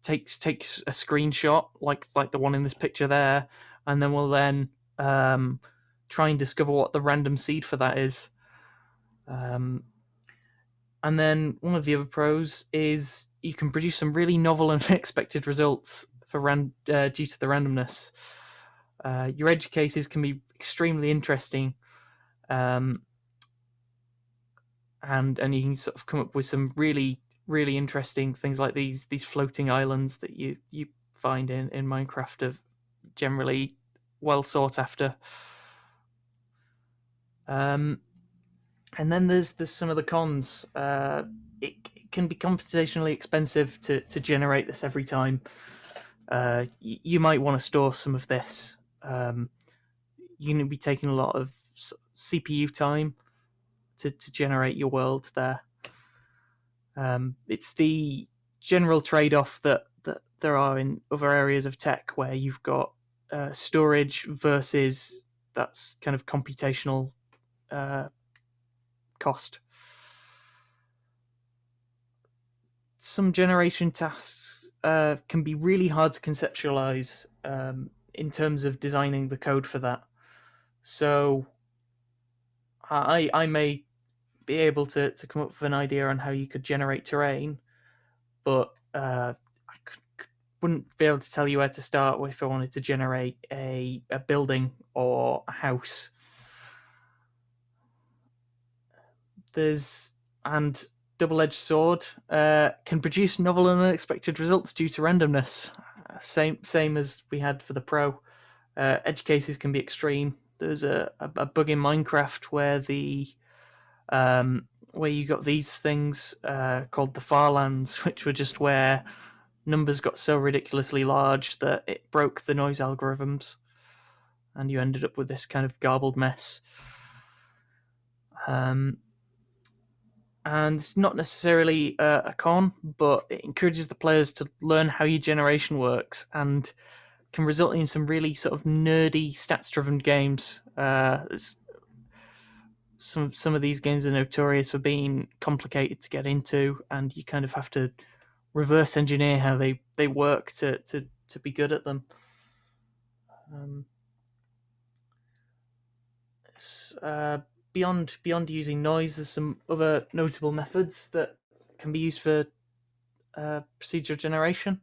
takes a screenshot like the one in this picture there, and then will then try and discover what the random seed for that is. And then one of the other pros is you can produce some really novel and unexpected results for due to the randomness. Your edge cases can be extremely interesting, and you can sort of come up with some really interesting things like these floating islands that you find in Minecraft are generally well sought after. And then there's some of the cons. It can be computationally expensive to generate this every time. You might want to store some of this. You're going to be taking a lot of CPU time to generate your world there. It's the general trade-off that there are in other areas of tech where you've got storage versus that's kind of computational cost. Some generation tasks can be really hard to conceptualize in terms of designing the code for that. So I may be able to come up with an idea on how you could generate terrain, but I wouldn't be able to tell you where to start if I wanted to generate a building or a house. And double-edged sword can produce novel and unexpected results due to randomness. Same as we had for the pro. Edge cases can be extreme. There's a bug in Minecraft where you got these things called the Farlands, which were just where numbers got so ridiculously large that it broke the noise algorithms, and you ended up with this kind of garbled mess. And it's not necessarily a con, but it encourages the players to learn how your generation works and can result in some really sort of nerdy stats-driven games. Some of these games are notorious for being complicated to get into, and you kind of have to reverse engineer how they work to be good at them. Beyond using noise, there's some other notable methods that can be used for procedural generation.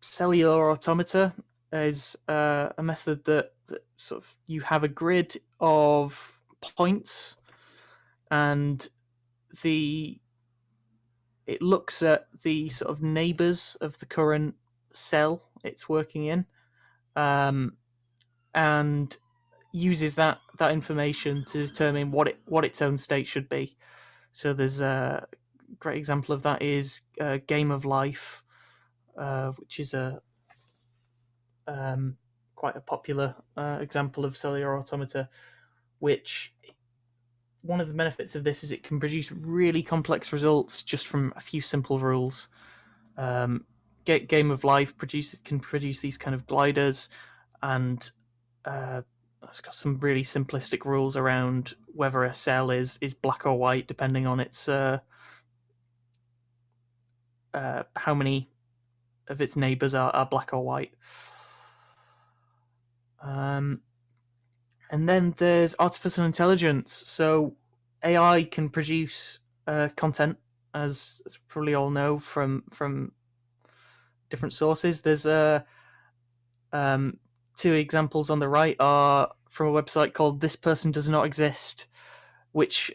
Cellular automata is a method that sort of you have a grid of points, and it looks at the sort of neighbors of the current cell it's working in, and uses that information to determine what its own state should be. So there's a great example of that is Game of Life, which is quite a popular example of cellular automata, which one of the benefits of this is it can produce really complex results just from a few simple rules. Game of Life can produce these kind of gliders, and it's got some really simplistic rules around whether a cell is black or white, depending on its how many of its neighbors are black or white. And then there's artificial intelligence. So AI can produce content, as we probably all know from different sources. There's two examples on the right are from a website called This Person Does Not Exist, which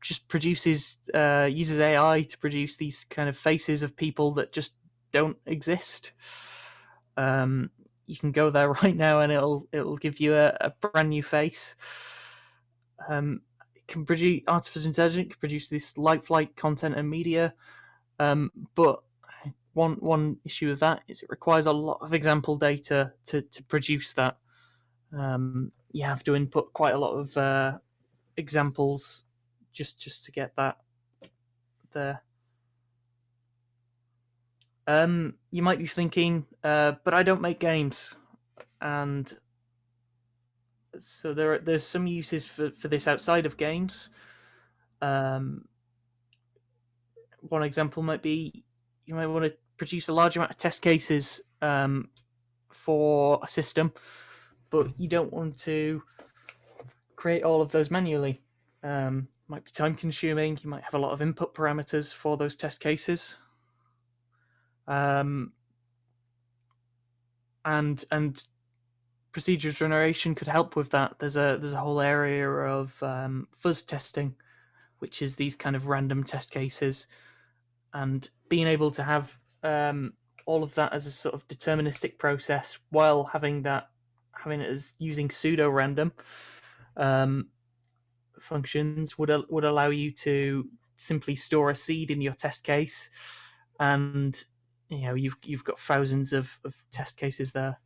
just produces uses AI to produce these kind of faces of people that just don't exist. You can go there right now and it'll give you a brand new face. It can produce artificial intelligence, can produce this lifelike content and media, but one issue with that is it requires a lot of example data to produce that. You have to input quite a lot of examples just to get that there. You might be thinking, but I don't make games, and so there's some uses for this outside of games. One example might be you might want to produce a large amount of test cases for a system, but you don't want to create all of those manually. Might be time consuming. You might have a lot of input parameters for those test cases. And procedural generation could help with that. There's a whole area of fuzz testing, which is these kind of random test cases, and being able to have all of that as a sort of deterministic process while having it as using pseudo random functions would allow you to simply store a seed in your test case, and you've got thousands of test cases there.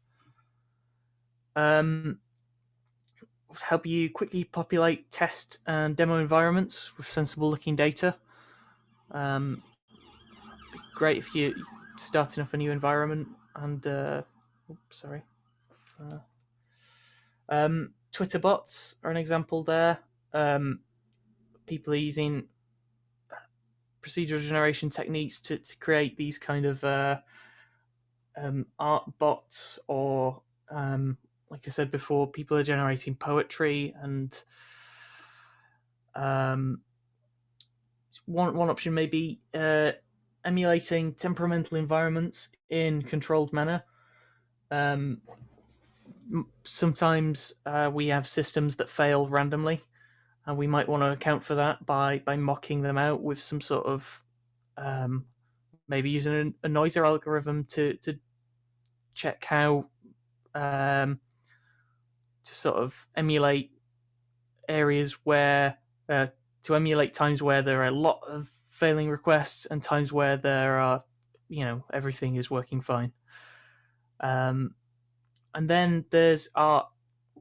Would help you quickly populate test and demo environments with sensible looking data. Be great if you're starting off a new environment and Twitter bots are an example there. People are using procedural generation techniques to create these kind of art bots, or like I said before, people are generating poetry, and one option may be emulating temperamental environments in controlled manner. Sometimes we have systems that fail randomly, and we might want to account for that by mocking them out with some sort of maybe using a Noiser algorithm to check how to sort of emulate areas where to emulate times where there are a lot of failing requests and times where there are everything is working fine. And then there's art.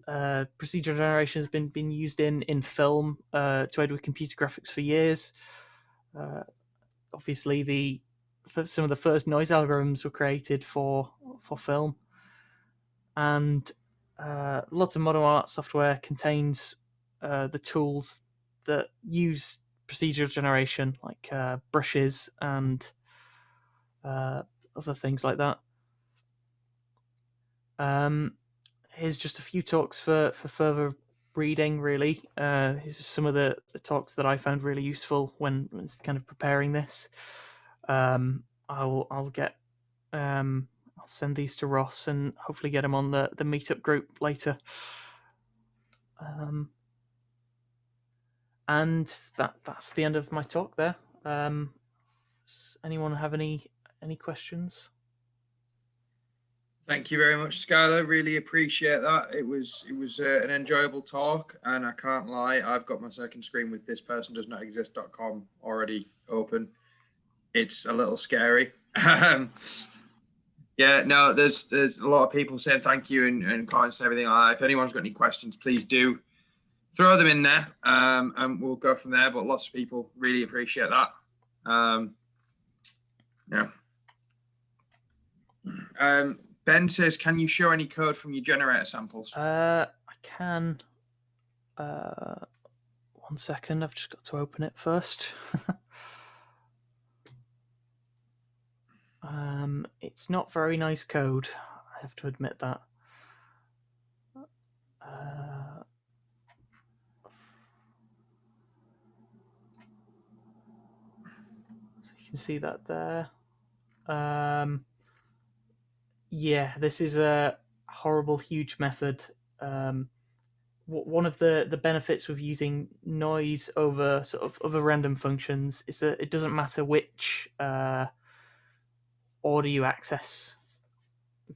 Procedural generation has been used in film to aid with computer graphics for years. Obviously, some of the first noise algorithms were created for film, and lots of modern art software contains the tools that use procedural generation, like brushes and other things like that. Here's just a few talks for further reading, really. Here's some of the talks that I found really useful when kind of preparing this. I'll send these to Ross and hopefully get him on the meetup group later. And that's the end of my talk there. Does anyone have any questions? Thank you very much, Skylar. Really appreciate that. It was an enjoyable talk, and I can't lie, I've got my second screen with thispersondoesnotexist.com already open. It's a little scary. Yeah, no, there's a lot of people saying thank you and comments and everything like that. If anyone's got any questions, please do throw them in there, and we'll go from there. But lots of people really appreciate that. Ben says, can you show any code from your generator samples? I can. 1 second, I've just got to open it first. It's not very nice code, I have to admit that. So you can see that there. Yeah, this is a horrible, huge method. One of the benefits with using noise over sort of other random functions is that it doesn't matter which order you access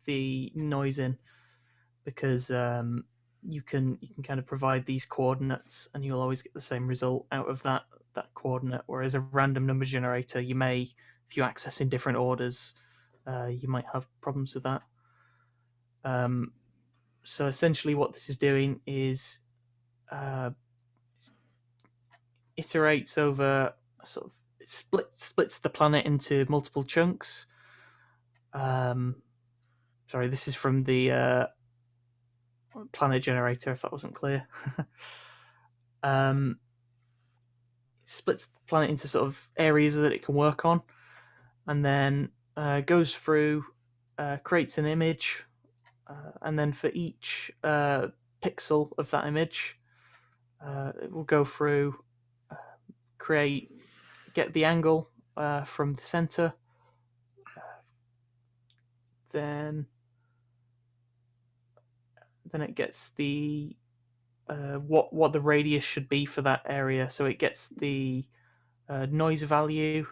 the noise in, because you can kind of provide these coordinates and you'll always get the same result out of that coordinate. Whereas a random number generator, you may, if you access in different orders, you might have problems with that. So essentially what this is doing is iterates over sort of splits the planet into multiple chunks. Sorry, this is from the planet generator, if that wasn't clear. Splits the planet into sort of areas that it can work on, and then goes through, creates an image, and then for each pixel of that image, it will go through, get the angle from the center, then it gets the what the radius should be for that area. So it gets the noise value,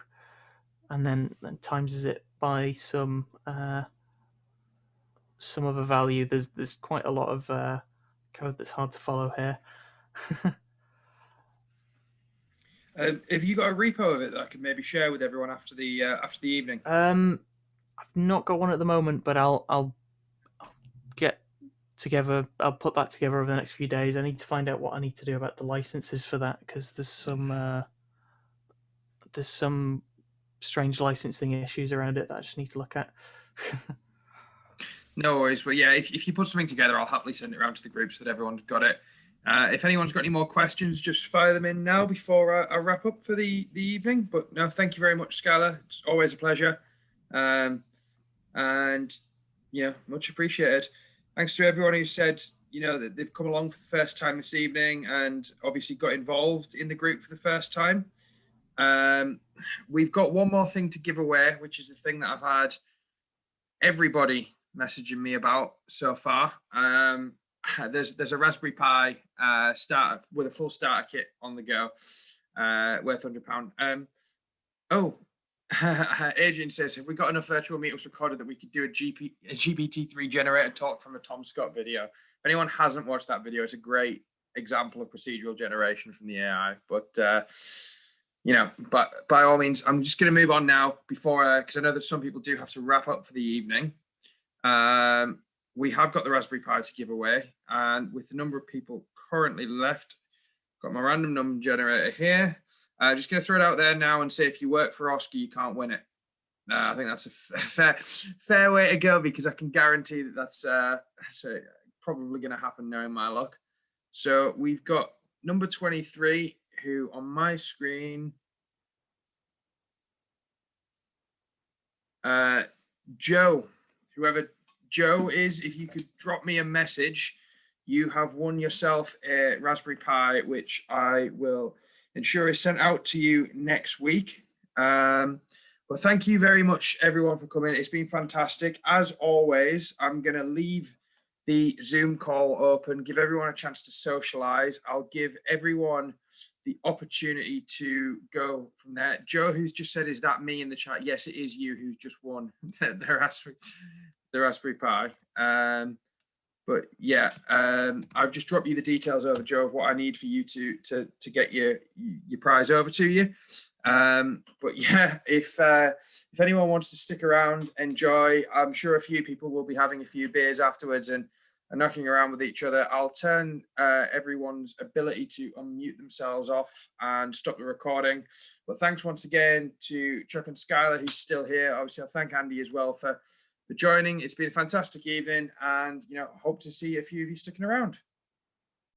and then times it by some other value. There's quite a lot of code that's hard to follow here. Have you got a repo of it that I could maybe share with everyone after the evening? I've not got one at the moment, but I'll get together. I'll put that together over the next few days. I need to find out what I need to do about the licenses for that, because there's some strange licensing issues around it that I just need to look at. No worries, but yeah, if you put something together, I'll happily send it around to the group so that everyone's got it. If anyone's got any more questions, just fire them in now before I wrap up for the evening. But no, thank you very much, Skylar. It's always a pleasure. And yeah, much appreciated. Thanks to everyone who said, that they've come along for the first time this evening and obviously got involved in the group for the first time. We've got one more thing to give away, which is the thing that I've had everybody messaging me about so far. There's a Raspberry Pi starter with a full starter kit on the go, worth £100. Adrian says, have we got enough virtual meetups recorded that we could do a GPT-3 generated talk from a Tom Scott video? If anyone hasn't watched that video, it's a great example of procedural generation from the AI. But but by all means, I'm just going to move on now before, because I know that some people do have to wrap up for the evening. We have got the Raspberry Pi to give away, and with the number of people currently left, got my random number generator here. Just going to throw it out there now and say, if you work for Oscar, you can't win it. I think that's a fair way to go, because I can guarantee that that's probably going to happen knowing my luck. So we've got number 23, who on my screen, Joe, whoever Joe is, if you could drop me a message, you have won yourself a Raspberry Pi, which I will ensure is sent out to you next week. Well, thank you very much, everyone, for coming. It's been fantastic. As always, I'm going to leave the Zoom call open, give everyone a chance to socialize. I'll give everyone the opportunity to go from there. Joe, who's just said, is that me in the chat? Yes, it is you who's just won the Raspberry Pi. But yeah, I've just dropped you the details over, Joe, of what I need for you to get your prize over to you. But yeah, if anyone wants to stick around, enjoy. I'm sure a few people will be having a few beers afterwards and knocking around with each other. I'll turn everyone's ability to unmute themselves off and stop the recording. But thanks once again to Chuck and Skylar, who's still here. Obviously, I'll thank Andy as well for joining. It's been a fantastic evening, and hope to see a few of you sticking around.